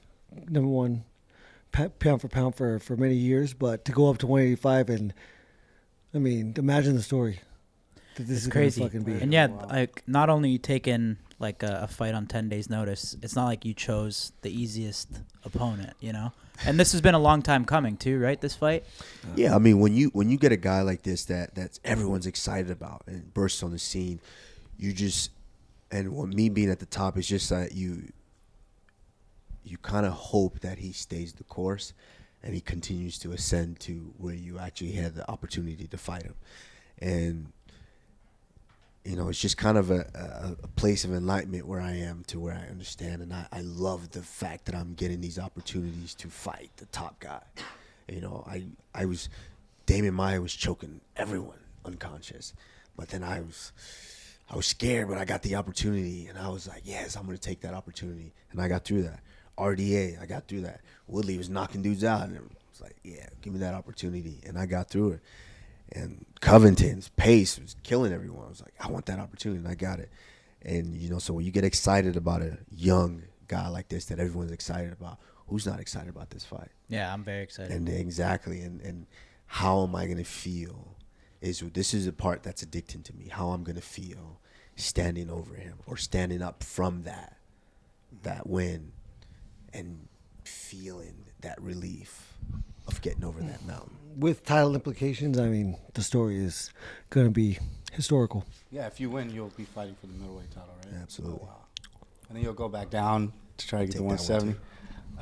number one, pound for pound for many years. But to go up to 185 and, I mean, imagine the story that this It's is crazy. going to fucking be. And yeah, like not only you taking like a fight on 10 days notice, it's not like you chose the easiest opponent, And this has been a long time coming too, right? This fight. Yeah, I mean, when you get a guy like this that's everyone's excited about and bursts on the scene, and what me being at the top is just that you kind of hope that he stays the course and he continues to ascend to where you actually had the opportunity to fight him. And it's just kind of a place of enlightenment where I am, to where I understand, and I love the fact that I'm getting these opportunities to fight the top guy. Damian Maia was choking everyone unconscious. But then I was scared, but I got the opportunity, and I was like, yes, I'm gonna take that opportunity, and I got through that. RDA, I got through that. Woodley was knocking dudes out, and it was like, yeah, give me that opportunity, and I got through it. And Covington's pace was killing everyone. I was like, I want that opportunity, and I got it. And, you know, so when you get excited about a young guy like this that everyone's excited about, who's not excited about this fight? Yeah, I'm very excited. And exactly, and how am I going to feel this is the part that's addicting to me, how I'm going to feel standing over him or standing up from that win and feeling that relief of getting over that mountain. With title implications, I mean, the story is going to be historical. Yeah, if you win, you'll be fighting for the middleweight title, right? Absolutely. Oh, wow. And then you'll go back down to try to get Take the that one, 170.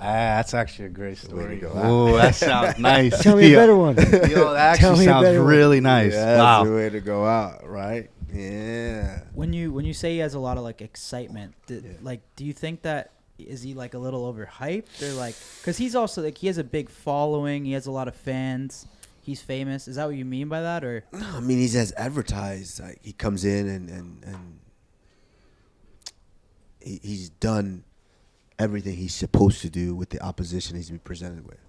That's actually a great story. go Oh, that sounds nice. Tell me a better one. Yo, that Tell actually me a sounds better one. really nice. Yeah, Wow. that's the way to go out, right? Yeah. When you say he has a lot of like excitement, do you think that is he like a little overhyped or like because he's also like he has a big following, he has a lot of fans, he's famous. Is that what you mean by that or? No, I mean he's as advertised. Like he comes in and he's done everything he's supposed to do with the opposition he's been presented with,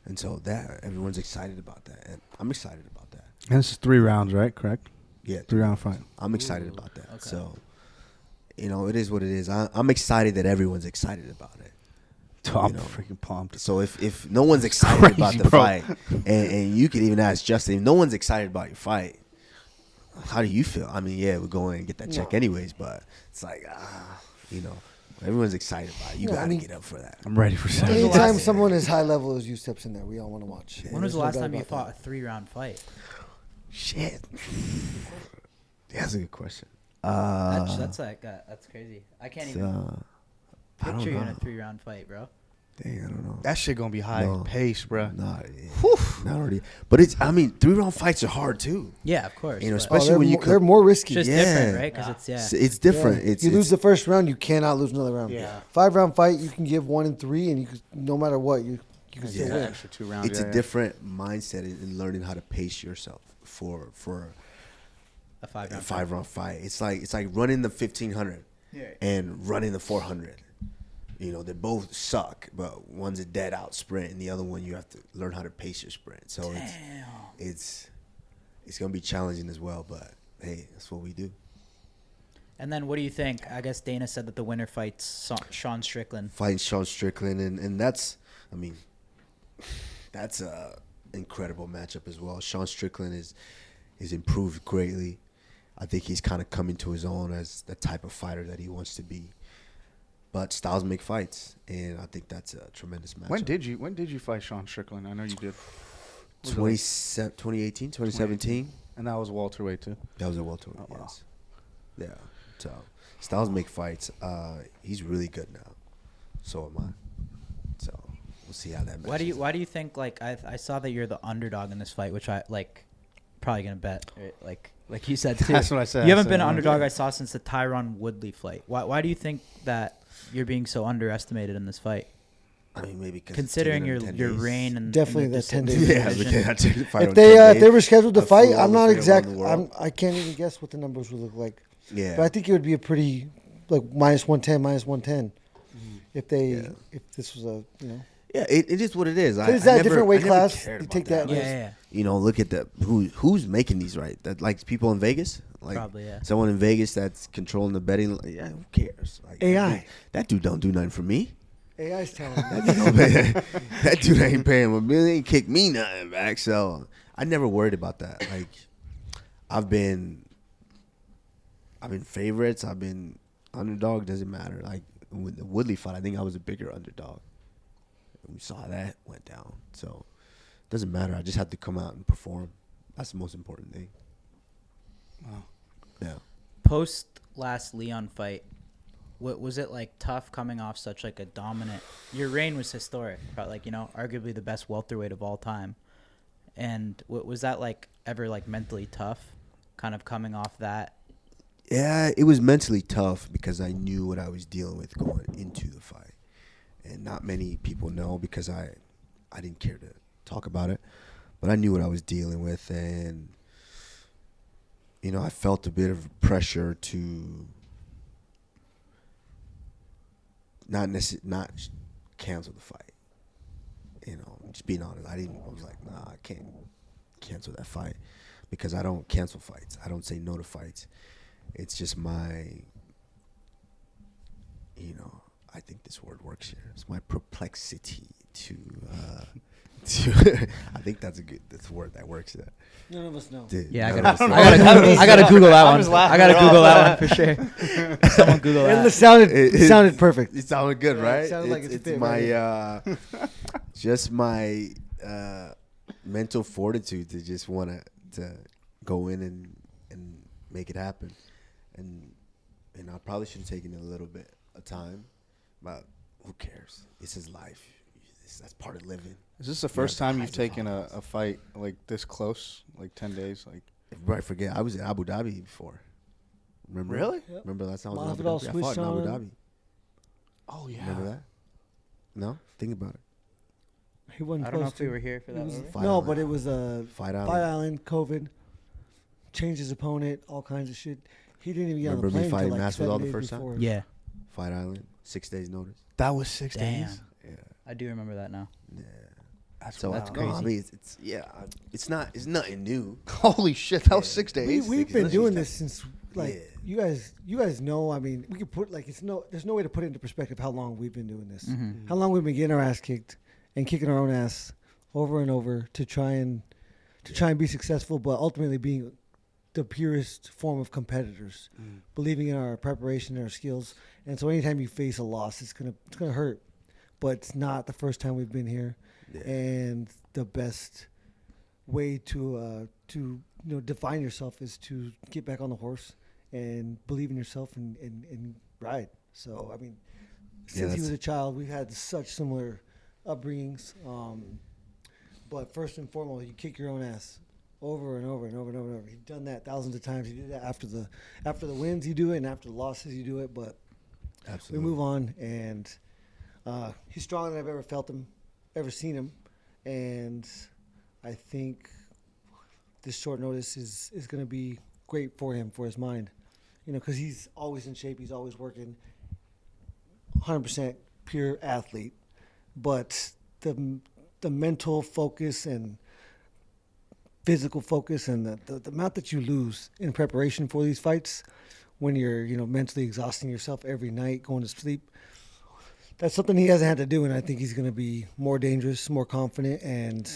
and so that everyone's excited about that, and I'm excited about that. And this is 3 rounds, right? Correct? Yeah, 3-round fight. I'm excited about that. Okay. So, you know, it is what it is. I'm excited that everyone's excited about it. Oh, I'm You know. freaking pumped. So if no one's excited Crazy, about the bro. fight, and you could even ask Justin, if no one's excited about your fight, how do you feel? I mean, yeah, we're going and get that check anyways, but it's like, you know, everyone's excited about it. You No, I got to mean- get up for that. I'm ready for Saturday. Anytime someone as high level as you steps in there, we all want to watch. When was the There's last no doubt time you about fought a 3-round fight? Shit. Yeah, that's a good question. That's crazy. I can't even I don't picture you in a know. 3-round fight, bro. Dang, I don't know. That shit gonna be high No. pace, bro. Not already. But it's, I mean, 3-round fights are hard too. Yeah, of course. You know, but especially they're when you they're more risky. it's just Yeah. different, right? Because It's different. Yeah. It's you lose it's, the first round, you cannot lose another round. Yeah. 5-round fight, you can give 1 and 3, and you can, no matter what, you can still Yeah. win. Extra 2 rounds. it's a different mindset in learning how to pace yourself for a a 5-round 5-round fight. It's like running the 1500 and running the 400. You know, they both suck, but one's a dead out sprint, and the other one you have to learn how to pace your sprint. So it's gonna be challenging as well. But hey, that's what we do. And then what do you think? I guess Dana said that the winner fights Sean Strickland. Fighting Sean Strickland, and that's, I mean, that's a incredible matchup as well. Sean Strickland is improved greatly. I think he's kind of coming to his own as the type of fighter that he wants to be. But styles make fights, and I think that's a tremendous matchup. When did you fight Sean Strickland? I know you did. 2018, 2017. And that was welterweight too. That was a welterweight, Oh, wow. yes. Yeah. So styles make fights. He's really good now. So am I. So we'll see how that matches. Why do you think like I saw that you're the underdog in this fight, which I like probably gonna bet right? like you said too. That's what I said. You haven't I been said, an underdog yeah. I saw since the Tyron Woodley fight. Why do you think that you're being so underestimated in this fight? I mean, maybe 'cause it's Considering taken your them 10 your days. reign and Definitely and the the 10 division. days. Yeah, division. I took the fight If on they 10 if they were days. scheduled to I fight, flew all I'm the not way around exact. the world. I can't even guess what the numbers would look like. Yeah. But I think it would be a pretty like -110, -110, if this was a Yeah, it is what it is. So is that a different weight class? cared You about take that Yeah, as- yeah. You know, look at the who's making these, right? That like people in Vegas, like Probably, yeah. someone in Vegas that's controlling the betting. Yeah, who cares? Like, AI. That dude don't do nothing for me. AI's telling That me. dude, don't pay- that dude ain't paying a million, ain't kick me nothing back. So I never worried about that. Like I've been favorites. I've been underdog. Doesn't matter. Like with the Woodley fight, I think I was a bigger underdog. We saw that went down. So it doesn't matter. I just have to come out and perform. That's the most important thing. Wow. Yeah. Post last Leon fight, what was it like tough coming off such like a dominant? Your reign was historic, probably like arguably the best welterweight of all time. And what was that like ever like mentally tough, kind of coming off that? Yeah, it was mentally tough because I knew what I was dealing with going into the fight. And not many people know because I didn't care to talk about it. But I knew what I was dealing with, and I felt a bit of pressure to not cancel the fight. Just being honest, I was like, nah, I can't cancel that fight because I don't cancel fights. I don't say no to fights. It's just my, I think this word works here. It's my perplexity to I think that's a word that works there. None of us know. Yeah, I gotta Google that one. I gotta Google that one for sure. Someone Google that. It sounded perfect. It sounded good, right? It sounded like it's fit, my just my mental fortitude to just want to go in and make it happen, and I probably should have taken a little bit of time, but who cares? It's his life. That's part of living. Is this the first time you've taken a fight like this close, like 10 days? Like, I forget. I was in Abu Dhabi before. Remember? Really? Yep. Remember last time I was in Masvidal Abu Dhabi? I fought in Abu switched Dhabi. oh yeah. Remember that? No? Think about it. He wasn't I don't know supposed if we to. were here for that. were we? Fight No, Island. but it was Fight Island. Fight Island, COVID, changed his opponent, all kinds of shit. He didn't even get on the Remember me plane fighting until like Masvidal 7 the days first time? before. Yeah, Fight Island. 6 days notice. That was 6 Damn. days. Yeah. I do remember that now. Yeah. That's So That's no, I crazy. mean, it's nothing new. Holy shit! That was 6 days. We've been doing this since like Yeah. you guys know. I mean, we could put like there's no way to put it into perspective how long we've been doing this. Mm-hmm. How long we've been getting our ass kicked and kicking our own ass over and over to try and be successful, but ultimately being the purest form of competitors, believing in our preparation and our skills. And so anytime you face a loss, it's gonna hurt, but it's not the first time we've been here. Yeah. And the best way to define yourself is to get back on the horse and believe in yourself and ride. So I mean, since he was a child, we've had such similar upbringings. But first and foremost, you kick your own ass over and over and over and over and over. He's done that thousands of times. He did that after the wins, you do it, and after the losses, you do it. But Absolutely. we move on, and he's stronger than I've ever felt him, ever seen him, and I think this short notice is going to be great for him, for his mind, because he's always in shape. He's always working, 100% pure athlete, but the mental focus and physical focus and the amount that you lose in preparation for these fights when you're mentally exhausting yourself every night going to sleep, that's something he hasn't had to do, and I think he's going to be more dangerous, more confident, and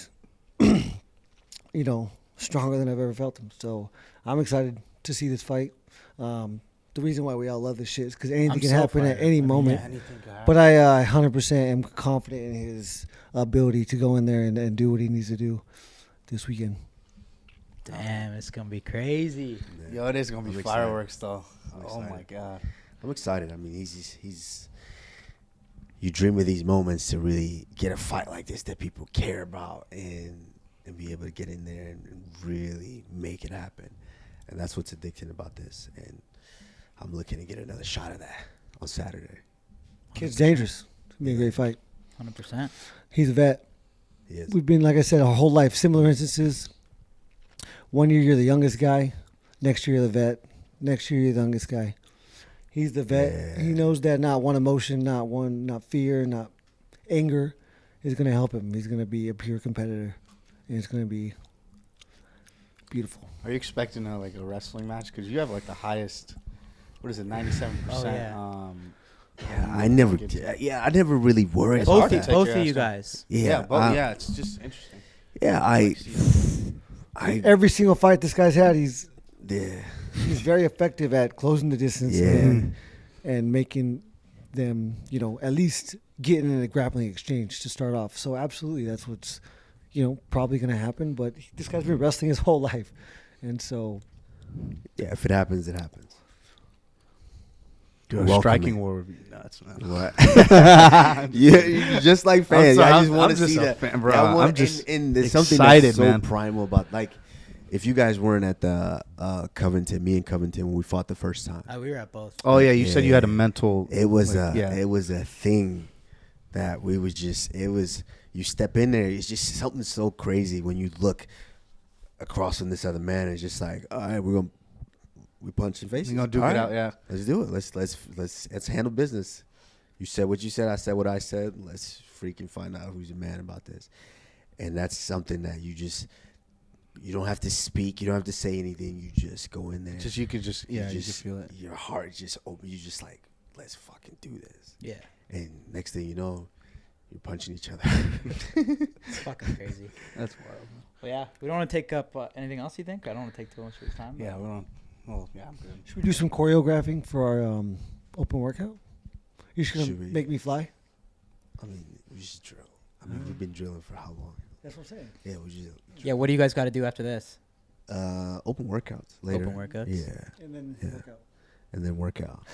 stronger than I've ever felt him. So I'm excited to see this fight. The reason why we all love this shit is because anything can happen at any moment. But I 100% am confident in his ability to go in there and do what he needs to do this weekend. Damn, it's gonna be crazy. Yo, it is gonna be I'm fireworks though. I'm Oh my excited. god. I'm excited. I mean, he's. You dream of these moments to really get a fight like this that people care about and be able to get in there and really make it happen. And that's what's addicting about this. And I'm looking to get another shot of that on Saturday. Kid's dangerous. It's going to be a great fight. 100%. He's a vet. He is. We've been, like I said, our whole life, similar instances. 1 year, you're the youngest guy. Next year, you're the vet. Next year, you're the youngest guy. He's the vet. Yeah. He knows that not one emotion, not fear, not anger is going to help him. He's going to be a pure competitor, and it's going to be beautiful. Are you expecting a wrestling match? Because you have like the highest. What is it? 97%. Oh, yeah. I never really worried It's about hard to that. take Both your of ass you down. guys. Yeah, it's just interesting. Yeah, I Every single fight this guy's had, he's yeah. very effective at closing the distance Yeah. and making them, at least getting in a grappling exchange to start off. So absolutely, that's what's, probably going to happen. But this guy's been wrestling his whole life, and so Yeah, if it happens, it happens. Dude, Welcome striking me. war would be nuts, man. What? Yeah, just like fans. sorry, I just want I'm to see just a that. fan, bro. That one, I'm just and there's something excited, that's so man. primal about if you guys weren't at the Covington, me and Covington when we fought the first time. We were at both. Oh yeah, you said you had a Yeah. mental. It was it was a thing that we was just you step in there, it's just something so crazy when you look across from this other man. It's just like, all right, we're gonna We punch in faces. You gonna duke All it right. out? Yeah. Let's do it. Let's handle business. You said what you said. I said what I said. Let's freaking find out who's the man about this. And that's something that you don't have to speak. You don't have to say anything. You just go in there. You can feel it. Your heart just open. You just like, let's fucking do this. Yeah. And next thing you know, you're punching each other. It's fucking crazy. That's wild. Well, yeah, we don't want to take up anything else. You think? I don't want to take too much of your time. Yeah, we don't. Well, yeah, I'm good. Should we do some choreographing for our open workout? You should Should we? make me fly. I mean, we just drill. I mean, we've been drilling for how long? That's what I'm saying. Yeah, we just Yeah. What do you guys got to do after this? open workouts later. Open workouts? Yeah. And then Yeah. workout. And then workout.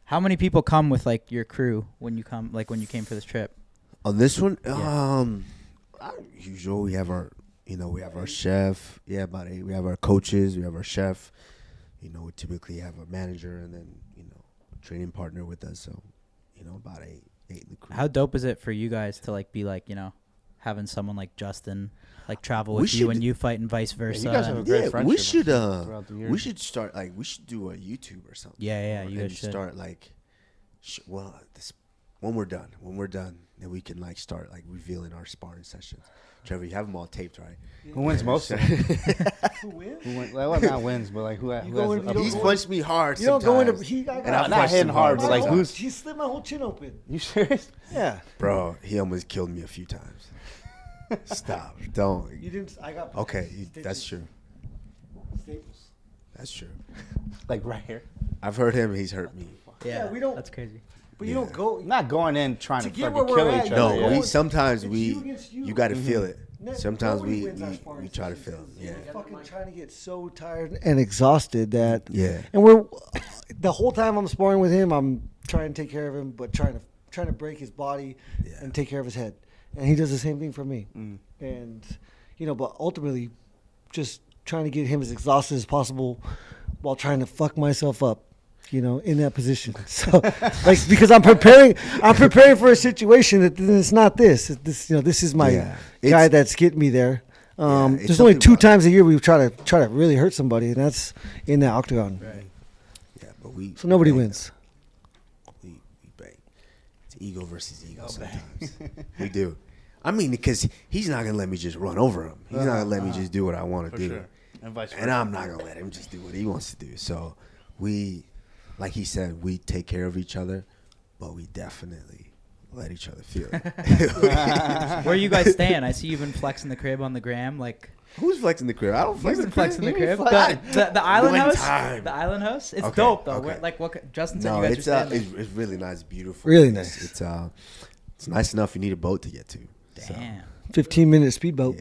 How many people come with like your crew when you come? Like when you came for this trip? On this one, Yeah. usual we have our, we have our chef. Yeah, about 8. We have our coaches. We have our chef. We typically have a manager and then a training partner with us. So, about 8 in the crew. How dope is it for you guys to like be like having someone like Justin like travel with you when you fight and vice versa? you guys have a and- great friendship we should throughout the years. we should start we should do a YouTube or something. Yeah, you and guys should. start when we're done, then we can start revealing our sparring sessions. Trevor, you have them all taped, right? Who wins most of them? Who wins? Who wins? Well, not wins, but like who has He's punched me hard. You don't go into. sometimes. I And I've not punched hitting him hard, but like sometimes. who's? He slit my whole chin open. You serious? Yeah. Bro, he almost killed me a few times. Stop. Don't. You didn't. I got. Okay, stitches. that's true. Staples. That's true. Like right here? I've hurt him. He's hurt me. Yeah, we don't- That's crazy. But you don't go. Not going in trying to, To get fucking where we're kill at, each you other. No, Yeah. yeah. It's you we against you. you got to feel it. Ne- Sometimes nobody we wins our sparring try to sessions. feel it. Yeah. We're fucking trying to get so tired and exhausted that. Yeah. And we're the whole time I'm sparring with him, I'm trying to take care of him, but trying to break his body Yeah. and take care of his head. And he does the same thing for me. Mm. And but ultimately, just trying to get him as exhausted as possible while trying to fuck myself up. In that position. So, because I'm preparing for a situation that it's not this. This is my Yeah. guy It's- that's getting me there. it's There's only something 2 about- times a year we try to really hurt somebody, and that's in the octagon. Right. Yeah, but we. So nobody bang. wins. We bang. It's ego versus ego sometimes. We do. I mean, because he's not gonna let me just run over him. He's not gonna let me just do what I want to For do, sure. And vice versa. and I'm not gonna let him just do what he wants to do. So we, like he said, we take care of each other, but we definitely let each other feel it. Where are you guys staying? I see you've been flexing the crib on the gram. Like Who's flexing the crib? I don't you've flex been the flexing the crib. crib. The island One house. time. The island house. It's Okay, dope though. okay. Where, like what Justin said No, you guys it's are staying. it's really nice, beautiful. Really It's- nice. It's nice enough. You need a boat to get to. So, Damn. 15-minute speedboat.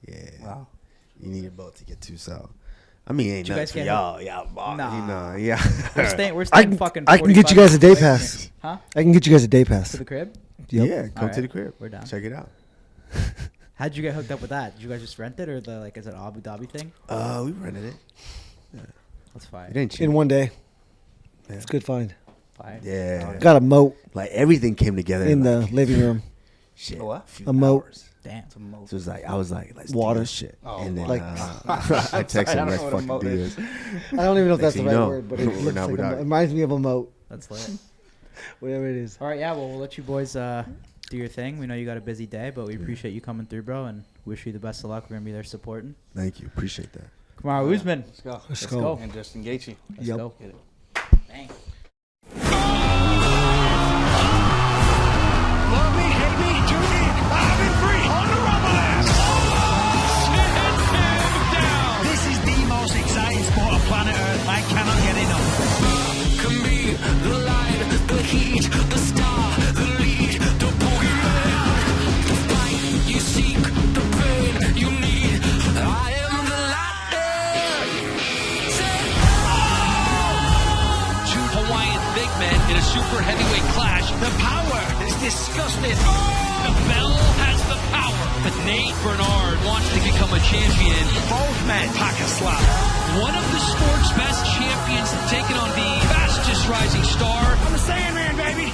yeah. Wow. You need a boat to get to. So, I mean, ain't Did you nothing guys for get y'all. Y'all, Nah. yeah. We're I staying can, fucking. I can get you 45 guys a day minutes away pass. from- Huh? I can get you guys a day pass. To the crib. Yep. Yeah, come Alright, to the crib. we're down. Check it out. How'd you get hooked up with that? Did you guys just rent it, or is it an Abu Dhabi thing? We rented it. That's fine. It ain't cheap. In one day. Yeah. It's a good find. Fine. Yeah. Got a moat Like everything came together in the like, living room. shit. A what? few A moat. hours. Damn. So it was like I was like, let's Water. do this shit. Oh, and then like- I texted him, I don't let's know what a fucking moat do is. this. I don't even know if Next that's the thing right you know, word, but it we're looks now like we a got- moat. It reminds me of a moat, That's lit. whatever it is. All right, yeah. Well, we'll let you boys do your thing. We know you got a busy day, but we appreciate you coming through, bro, and wish you the best of luck. We're gonna be there supporting. Thank you. Appreciate that. Kamaru Usman. Let's go. Let's go. go. And Justin Gaethje. Let's Yep. go. Get it. Bang. Love me, hate me, tune in. I've been free on the Rumble app. This is the most exciting sport on planet Earth. I cannot get enough. Can be the light, the heat, the star, the lead, the boogeyman. The fight you seek, the pain you need. I am the lightning. Say, Two Hawaiian big men in a super heavyweight clash. The power is disgusting. The bell has the power. But Nate Bernard wants to become a champion. Both men pack a slap. One of the sport's best champions taking on the fastest rising star. I'm a Saiyan man, baby.